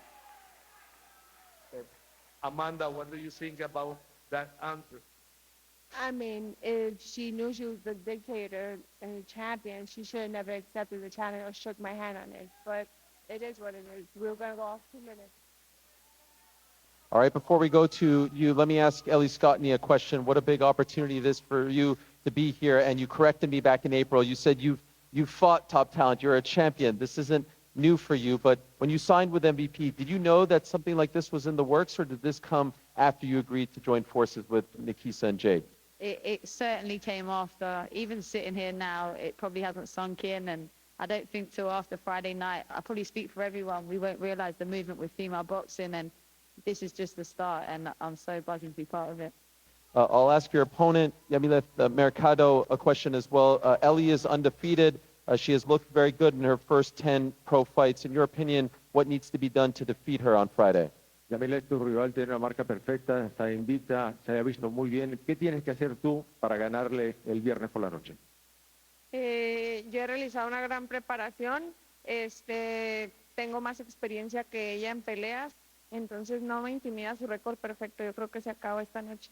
Amanda, what do you think about that answer? I mean, if she knew she was the dictator and the champion, she should have never accepted the challenge or shook my hand on it. But it is what it is. We're going to go off 2 minutes. All right, before we go to you, let me ask Ellie Scottney a question. What a big opportunity it is for you to be here. And you corrected me back in April. You said you've fought top talent. You're a champion. This isn't new for you. But when you signed with MVP, did you know that something like this was in the works, or did this come after you agreed to join forces with Nikisa and Jade? It certainly came after. Even sitting here now, it probably hasn't sunk in. And I don't think till after Friday night, I probably speak for everyone, we won't realize the movement with female boxing. And this is just the start, and I'm so buzzing to be part of it. I'll ask your opponent, Yamile Mercado, a question as well. Ellie is undefeated. She has looked very good in her first 10 pro fights. In your opinion, what needs to be done to defeat her on Friday? Yamile, tu rival tiene una marca perfecta, está invicta, se ha visto muy bien. ¿Qué tienes que hacer tú para ganarle el viernes por la noche? Yo he realizado una gran preparación. Tengo más experiencia que ella en peleas. Entonces no me intimida su récord perfecto. Yo creo que se acaba esta noche.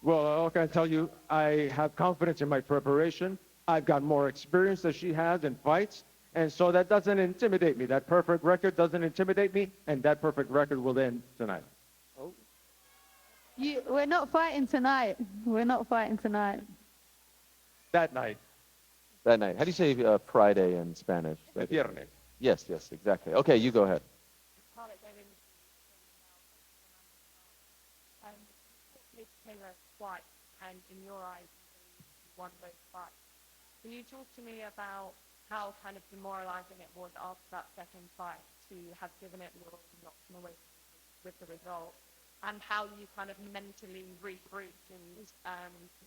Well, all I can tell you, I have confidence in my preparation. I've got more experience than she has in fights. And so that doesn't intimidate me. That perfect record doesn't intimidate me. And that perfect record will end tonight. We're not fighting tonight. We're not fighting tonight. That night. That night. How do you say Friday in Spanish? El viernes. Yes, exactly. Okay, you go ahead. And in your eyes, one way fight. Can you talk to me about how kind of demoralizing it was after that second fight to have given it your not come away with the result, and how you kind of mentally regrouped and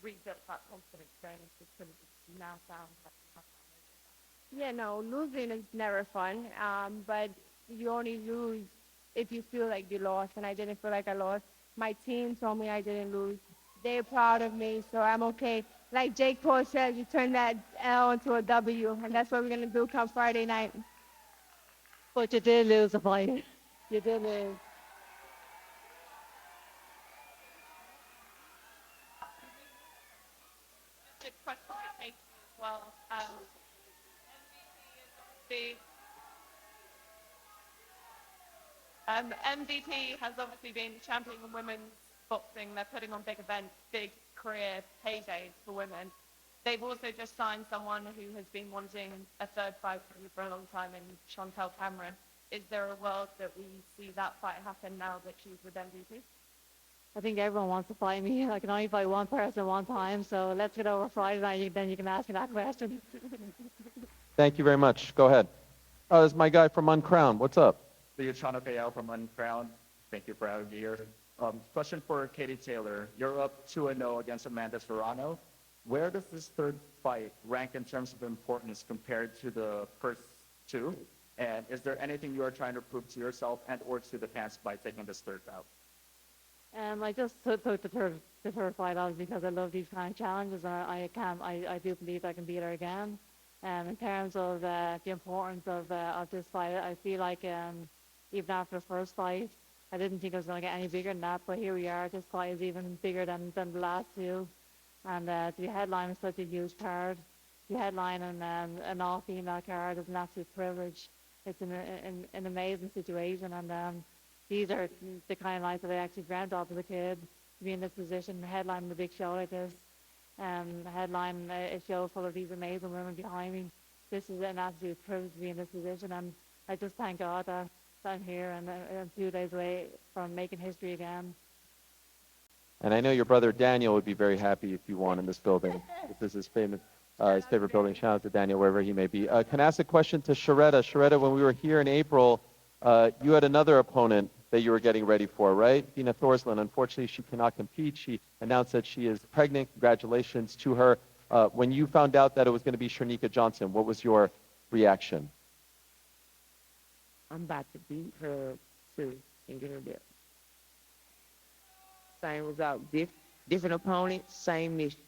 rebuilt that confidence going into the trilogy. You now sound like you have that. Yeah, no, losing is never fun, but you only lose if you feel like you lost, and I didn't feel like I lost. My team told me I didn't lose. They're proud of me, so I'm okay. Like Jake Paul said, you turn that L into a W, and that's what we're going to do come Friday night. But you did lose a fight. You did lose. Good question for Katie as well. MVP has obviously been championing women's boxing. They're putting on big events, big career paydays for women. They've also just signed someone who has been wanting a third fight for a long time in Chantel Cameron. Is there a world that we see that fight happen now that she's with MVP? I think everyone wants to fight me. I can only fight one person one time, so let's get over Friday night, then you can ask me that question. Thank you very much. Go ahead. Oh, this is my guy from Uncrowned. What's up? Luciano Payal from Uncrowned. Thank you for having me here. Question for Katie Taylor. You're up 2-0 against Amanda Serrano. Where does this third fight rank in terms of importance compared to the first two? And is there anything you are trying to prove to yourself and or to the fans by taking this third bout? I just took the third fight out because I love these kind of challenges, and I do believe I can beat her again. In terms of the importance of this fight, I feel like even after the first fight, I didn't think it was going to get any bigger than that, but here we are. This fight is even bigger than the last two, and the headline is such a huge card. The headline and an all-female card is an absolute privilege. It's an amazing situation, and these are the kind of nights that I actually dreamt of as a kid, to be in this position, headlining a big show like this, headline a show full of these amazing women behind me. This is an absolute privilege to be in this position, and I just thank God that I'm here and I'm 2 days away from making history again. And I know your brother Daniel would be very happy if you won in this building. This is his favorite building. Shout out to Daniel, wherever he may be. Can I ask a question to Sharetta? Sharetta, when we were here in April, you had another opponent that you were getting ready for, right? Dina Thorsland. Unfortunately, she cannot compete. She announced that she is pregnant. Congratulations to her. When you found out that it was going to be Shernika Johnson, what was your reaction? I'm about to beat her too and get her there. Same result, different opponent, same mission.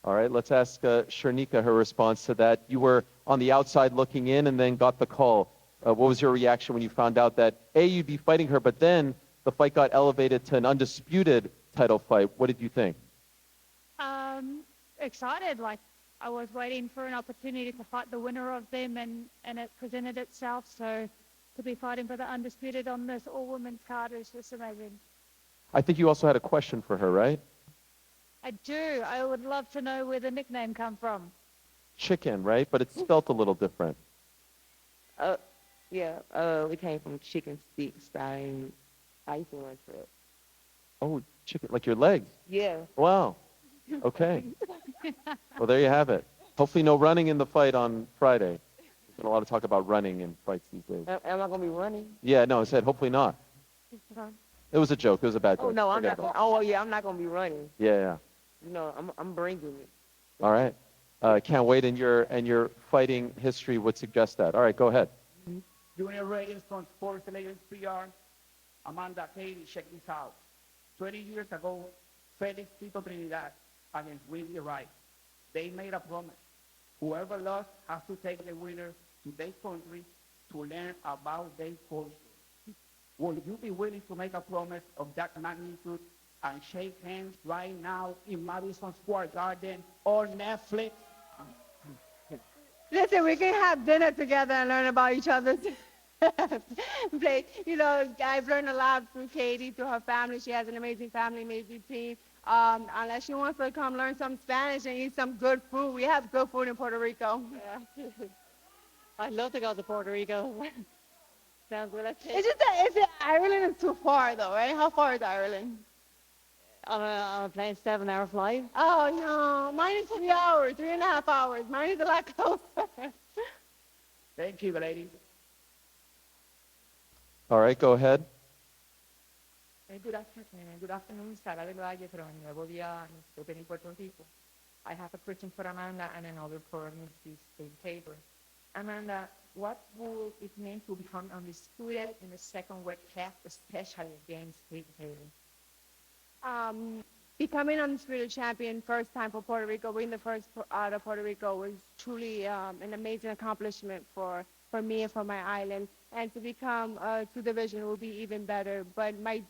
All right, let's ask Shernika her response to that. You were on the outside looking in and then got the call. What was your reaction when you found out that, A, you'd be fighting her, but then the fight got elevated to an undisputed title fight? What did you think? Excited. Like, I was waiting for an opportunity to fight the winner of them, and it presented itself. So to be fighting for the undisputed on this all-women's card is just amazing. I think you also had a question for her, right? I do. I would love to know where the nickname come from. Chicken, right? But it's spelt a little different. We came from chicken sticks. I used to run track. Oh, chicken, like your legs? Yeah. Wow. Okay. Well, there you have it. Hopefully no running in the fight on Friday. There's been a lot of talk about running in fights these days. Am I going to be running? Yeah, no, I said hopefully not. It was a joke. It was a bad joke. Oh, no, I'm Forget not. about it. Oh, yeah, I'm not going to be running. Yeah. You know, I'm bringing it. All right. Can't wait, and your fighting history would suggest that. All right, go ahead. Junior ratings from Sports Legends PR. Amanda, Katie, check this out. 20 years ago, Felix Tito Trinidad against Willie Wright. They made a promise. Whoever lost has to take the winner to their country to learn about their culture. Would you be willing to make a promise of that magnitude and shake hands right now in Madison Square Garden or Netflix? Listen, we can have dinner together and learn about each other's play. You know, I've learned a lot through Katie, through her family. She has an amazing family, amazing team. Unless she wants to come learn some Spanish and eat some good food. We have good food in Puerto Rico. Yeah. I'd love to go to Puerto Rico. Sounds good. It's just that Ireland is too far, though, right? How far is Ireland? on a plane 7-hour flight. Oh, no. Mine is 3 hours, 3.5 hours. Mine is a lot closer. Thank you, ladies. All right, go ahead. Good afternoon, Sara del Valle from Nuevo Día, in Puerto Rico. I have a question for Amanda and another for Mrs. Taylor. Amanda, what would it mean to become undisputed in the second weight class, especially against Taylor? Becoming undisputed champion first time for Puerto Rico, being the first out of Puerto Rico was truly an amazing accomplishment for me and for my island. And to become two division will be even better. But my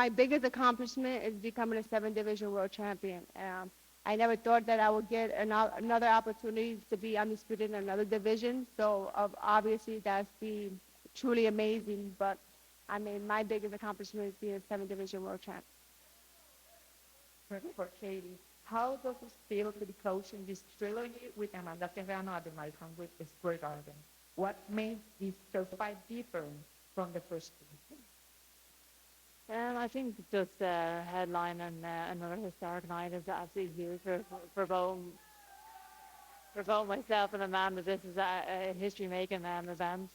biggest accomplishment is becoming a 7-division world champion. I never thought that I would get another opportunity to be undisputed in another division. So obviously that's be truly amazing. But I mean, my biggest accomplishment is being a 7-division world champion. For Katie, how does it feel to be coaching this trilogy with Amanda Serrano at the American with Square Garden? What makes this fight different from the first two? I think just headline and another historic night is absolutely huge for both myself and Amanda. This is a history-making event.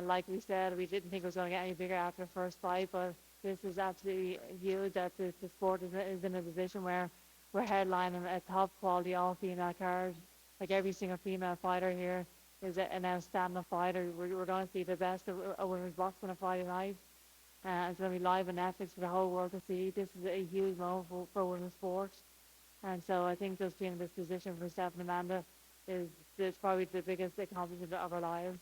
Like we said, we didn't think it was going to get any bigger after the first fight, but this is absolutely huge that the sport is in a position where we're headlining a top quality all-female card. Like every single female fighter here is an outstanding fighter. We're going to see the best of women's boxing on a Friday night. It's going to be live on Netflix for the whole world to see. This is a huge moment for women's sports. And so I think just being in this position for Steph and Amanda is probably the biggest accomplishment of our lives.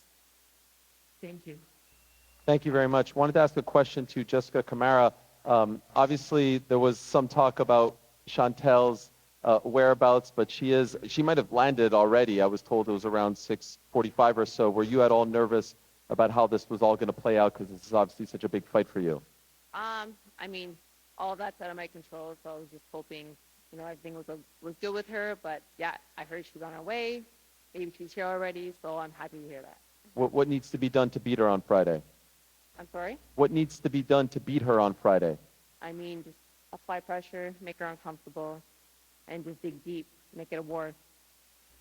Thank you. Thank you very much. Wanted to ask a question to Jessica Camara. Obviously, there was some talk about Chantel's whereabouts, but she might have landed already. I was told it was around 6:45 or so. Were you at all nervous about how this was all going to play out? Because this is obviously such a big fight for you. I mean, all that's out of my control, so I was just hoping, everything was good with her. But yeah, I heard she's on her way. Maybe she's here already, so I'm happy to hear that. What needs to be done to beat her on Friday? I'm sorry? What needs to be done to beat her on Friday? I mean, just apply pressure, make her uncomfortable, and just dig deep, make it a war.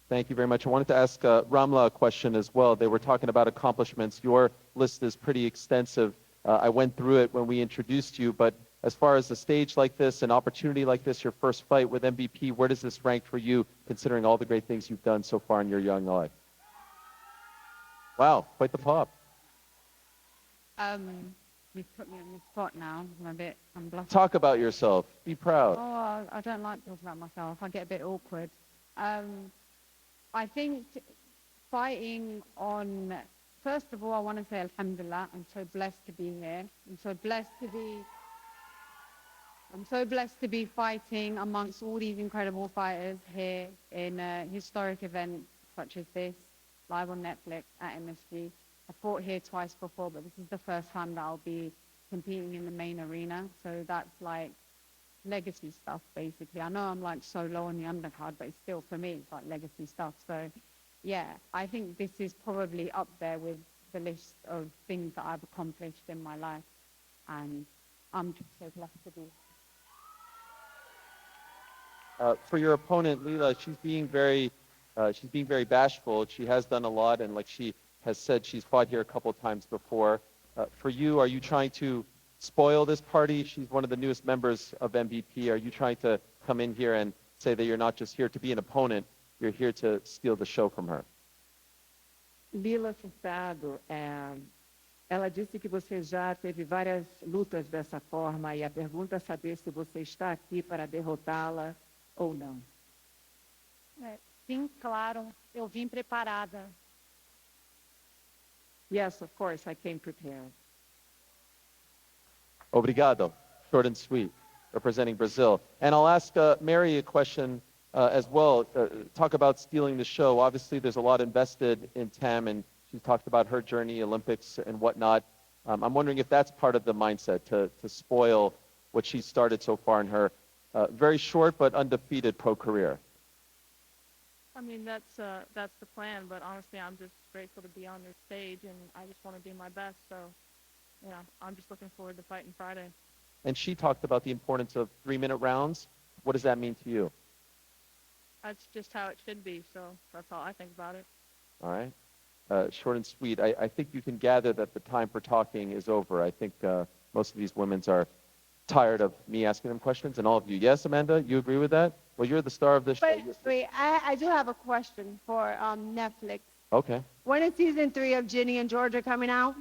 Thank you very much. I wanted to ask Ramla a question as well. They were talking about accomplishments. Your list is pretty extensive. I went through it when we introduced you, but as far as a stage like this, an opportunity like this, your first fight with MVP, where does this rank for you, considering all the great things you've done so far in your young life? Wow, quite the pop. You've put me on the spot now. I'm blushing. Talk about yourself. Be proud. Oh, I don't like talking about myself. I get a bit awkward. I think fighting on, first of all, I want to say alhamdulillah. I'm so blessed to be here. I'm so blessed to be fighting amongst all these incredible fighters here in a historic event such as this, live on Netflix at MSG. I fought here twice before, but this is the first time that I'll be competing in the main arena. So that's like legacy stuff, basically. I know I'm like so low on the undercard, but it's still, for me, it's like legacy stuff. So yeah, I think this is probably up there with the list of things that I've accomplished in my life. And I'm just so blessed to be. For your opponent, Leila, she's being very bashful. She has done a lot, and like she has said, she's fought here a couple of times before. For you, are you trying to spoil this party? She's one of the newest members of MVP. Are you trying to come in here and say that you're not just here to be an opponent, you're here to steal the show from her? Lila Furtado, ela disse que você já teve várias lutas dessa forma e a pergunta é saber se você está aqui para derrotá-la ou não. Sim, claro, eu vim preparada. Yes, of course, I came prepared. Obrigado. Short and sweet, representing Brazil. And I'll ask Mary a question as well. Talk about stealing the show. Obviously, there's a lot invested in Tam, and she talked about her journey, Olympics and whatnot. I'm wondering if that's part of the mindset, to spoil what she started so far in her very short but undefeated pro career. I mean, that's the plan, but honestly, I'm just grateful to be on this stage, and I just want to do my best. So, I'm just looking forward to fighting Friday. and she talked about the importance of 3-minute rounds. What does that mean to you? That's just how it should be, so that's all I think about it. All right. Short and sweet. I think you can gather that the time for talking is over. I think most of these women are tired of me asking them questions, and all of you. Yes, Amanda, you agree with that? Well, you're the star of this show. Wait, I do have a question for Netflix. Okay. When is season 3 of Ginny and Georgia coming out?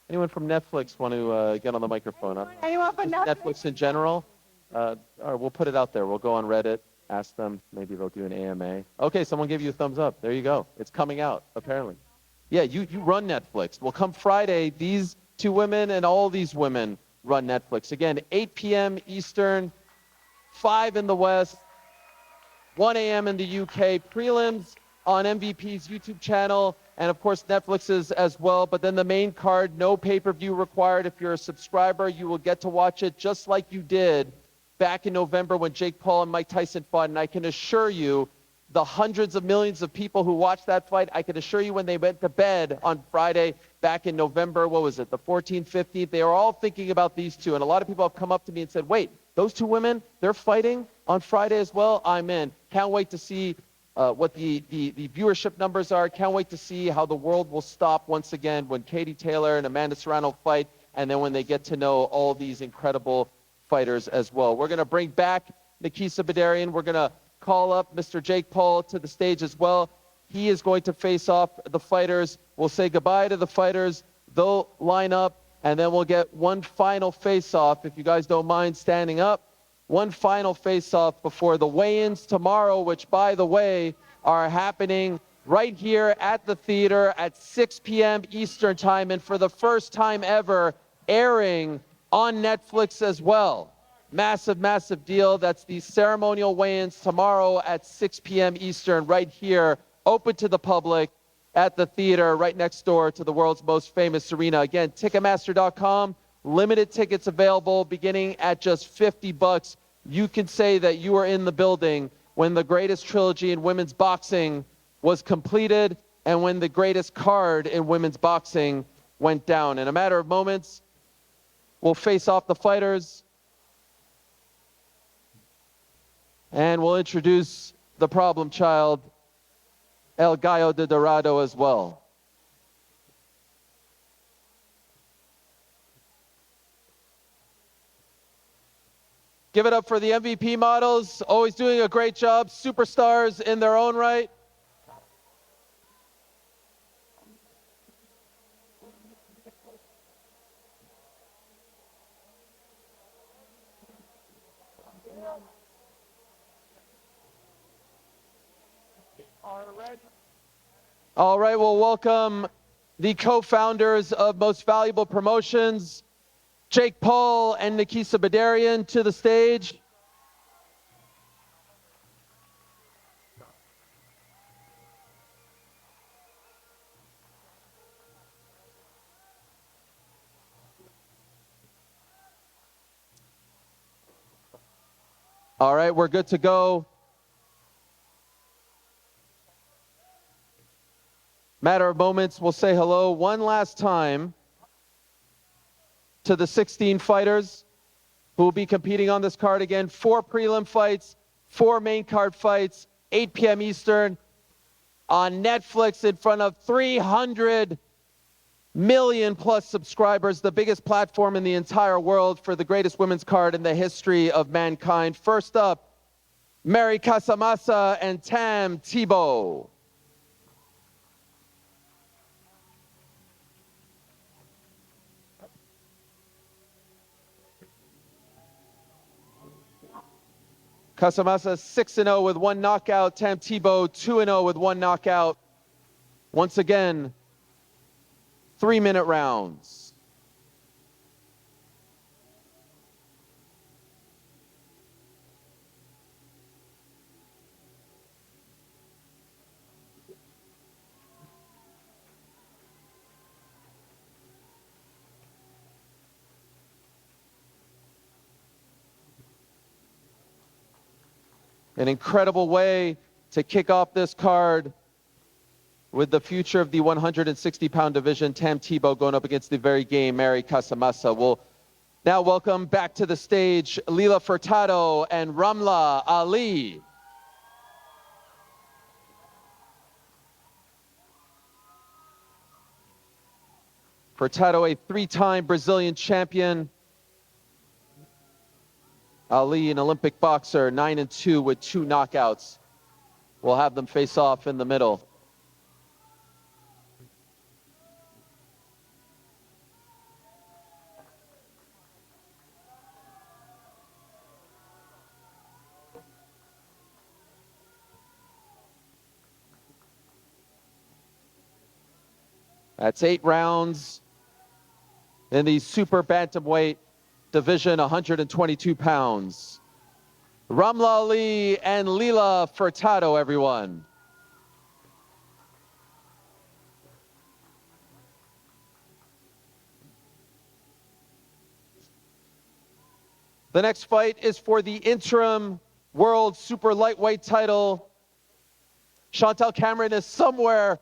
Anyone from Netflix want to get on the microphone? Anyone from Just Netflix? Netflix in general? All right, we'll put it out there. We'll go on Reddit, ask them. Maybe they'll do an AMA. Okay, someone gave you a thumbs up. There you go. It's coming out, apparently. Yeah, you run Netflix. Well, come Friday, these 2 women and all these women run Netflix. Again, 8 p.m. Eastern, 5 in the West, 1 a.m. in the UK. Prelims on MVP's YouTube channel, and of course Netflix's as well. But then the main card, no pay-per-view required. If you're a subscriber, you will get to watch it just like you did back in November when Jake Paul and Mike Tyson fought. And I can assure you, the hundreds of millions of people who watched that fight, I can assure you when they went to bed on Friday back in November, what was it, the 14th, 15th, they were all thinking about these 2. And a lot of people have come up to me and said, wait, those 2 women, they're fighting on Friday as well? I'm in. Can't wait to see what the viewership numbers are. Can't wait to see how the world will stop once again when Katie Taylor and Amanda Serrano fight, and then when they get to know all these incredible fighters as well. We're going to bring back Nikisa Badarian. We're going to call up Mr. Jake Paul to the stage as well. He is going to face off the fighters. We'll say goodbye to the fighters. They'll line up, and then we'll get one final face-off, if you guys don't mind standing up. One final face-off before the weigh-ins tomorrow, which, by the way, are happening right here at the theater at 6 p.m. Eastern Time, and for the first time ever, airing on Netflix as well. Massive, massive deal. That's the ceremonial weigh-ins tomorrow at 6 p.m. Eastern, right here, open to the public at the theater right next door to the world's most famous arena. Again, Ticketmaster.com. Limited tickets available beginning at just $50. You can say that you were in the building when the greatest trilogy in women's boxing was completed and when the greatest card in women's boxing went down. In a matter of moments, we'll face off the fighters and we'll introduce the problem child, El Gallo de Dorado, as well. Give it up for the MVP models, always doing a great job, superstars in their own right. All right, we'll welcome the co-founders of Most Valuable Promotions, Jake Paul and Nikisa Badarian, to the stage. All right, we're good to go. Matter of moments, we'll say hello one last time to the 16 fighters who will be competing on this card again. 4 prelim fights, 4 main card fights, 8 p.m. Eastern on Netflix in front of 300 million plus subscribers, the biggest platform in the entire world for the greatest women's card in the history of mankind. First up, Mary Casamassa and Tam Tebow. Casamassa 6-0 with 1 knockout. Tam Tebow 2-0 with 1 knockout. Once again, 3-minute rounds. An incredible way to kick off this card with the future of the 160-pound division. Tam Tebow going up against the very game Mary Casamassa. We'll Now welcome back to the stage, Leila Furtado and Ramla Ali. Furtado, a three-time Brazilian champion. Ali, an Olympic boxer, 9-2 with 2 knockouts. We'll have them face off in the middle. That's 8 rounds in the super bantamweight division, 122 pounds. Ramla Ali and Leila Furtado, everyone. The next fight is for the interim world super lightweight title. Chantel Cameron is somewhere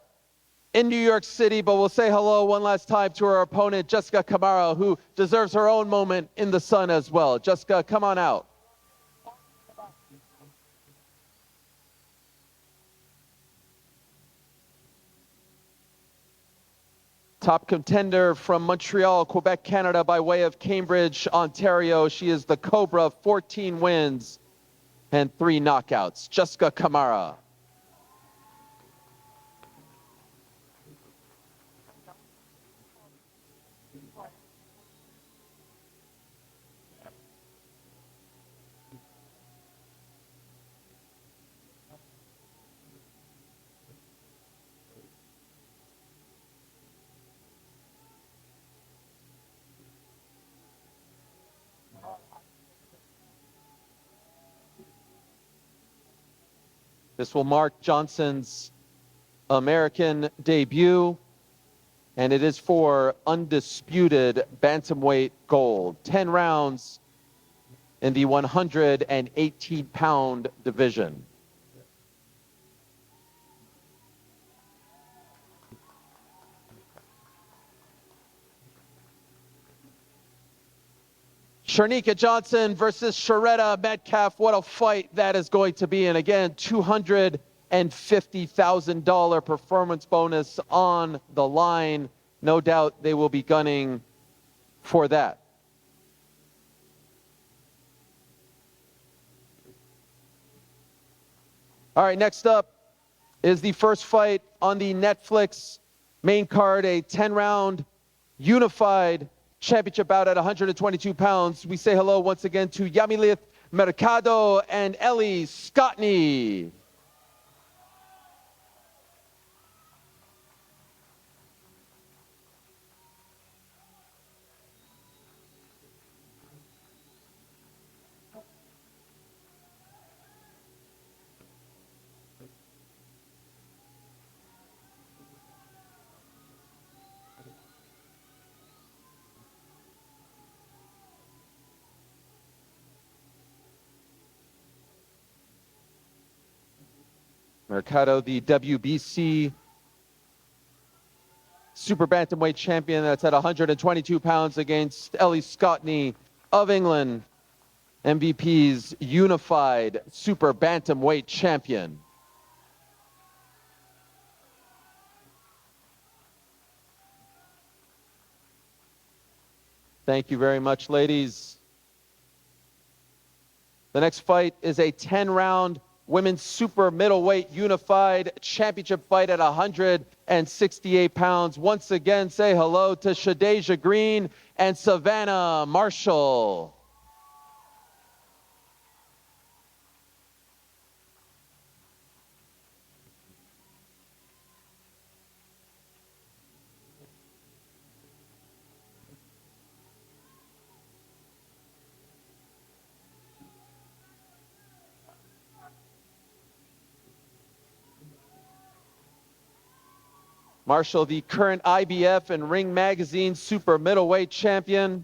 in New York City, but we'll say hello one last time to her opponent, Jessica Camara, who deserves her own moment in the sun as well. Jessica, come on out. Top contender from Montreal, Quebec, Canada, by way of Cambridge, Ontario. She is the Cobra, 14 wins and 3 knockouts. Jessica Camara. This will mark Johnson's American debut, and it is for undisputed bantamweight gold. 10 rounds in the 118-pound division. Sharnika Johnson versus Sharetta Metcalf. What a fight that is going to be. And again, $250,000 performance bonus on the line. No doubt they will be gunning for that. All right, next up is the first fight on the Netflix main card, a 10-round unified championship bout at 122 pounds. We say hello once again to Yamilith Mercado and Ellie Scottney. Mercado, the WBC super bantamweight champion, that's at 122 pounds, against Ellie Scottney of England, MVP's unified super bantamweight champion. Thank you very much, ladies. The next fight is a 10-round women's super middleweight unified championship fight at 168 pounds. Once again, say hello to Shadeja Green and Savannah Marshall. Marshall, the current IBF and Ring Magazine super middleweight champion.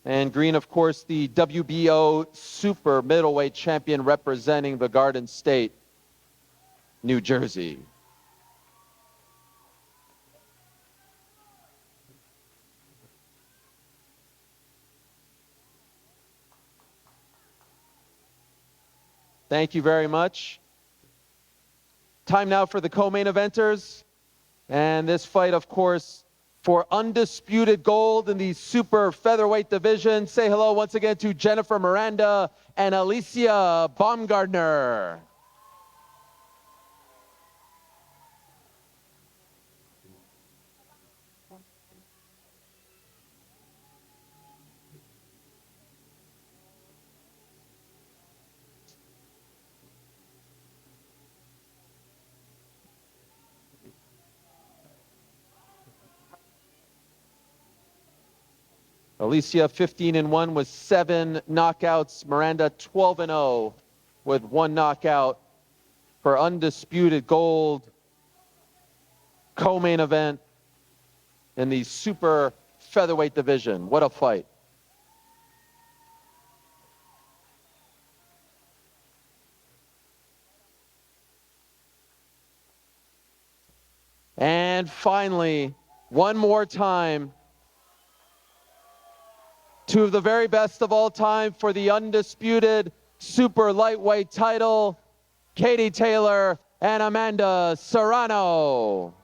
And Green, of course, the WBO super middleweight champion representing the Garden State, New Jersey. Thank you very much. Time now for the co-main eventers. And this fight, of course, for undisputed gold in the super featherweight division. Say hello once again to Jennifer Miranda and Alicia Baumgardner. Alicia 15-1 with 7 knockouts. Miranda 12-0 with 1 knockout for undisputed gold co-main event in the super featherweight division. What a fight. And finally, one more time, 2 of the very best of all time for the undisputed super lightweight title, Katie Taylor and Amanda Serrano.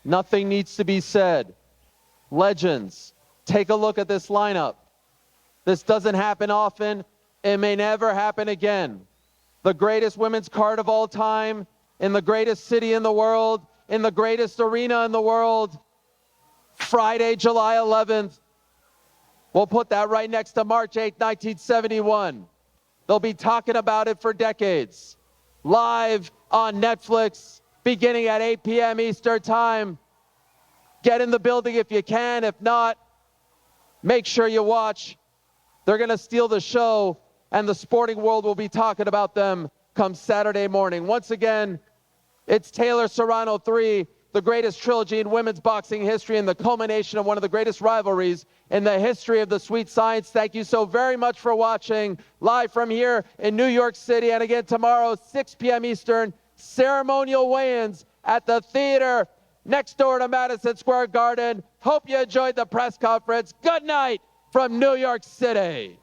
Nothing needs to be said. Legends, take a look at this lineup. This doesn't happen often. It may never happen again. The greatest women's card of all time, in the greatest city in the world, in the greatest arena in the world. Friday, July 11th. We'll put that right next to March 8th, 1971. They'll be talking about it for decades. Live on Netflix, beginning at 8 p.m. Eastern Time. Get in the building if you can. If not, make sure you watch. They're going to steal the show, and the sporting world will be talking about them come Saturday morning. Once again, it's Taylor Serrano 3, the greatest trilogy in women's boxing history and the culmination of one of the greatest rivalries in the history of the sweet science. Thank you so very much for watching live from here in New York City. And again, tomorrow, 6 p.m. Eastern, ceremonial weigh-ins at the theater next door to Madison Square Garden. Hope you enjoyed the press conference. Good night from New York City.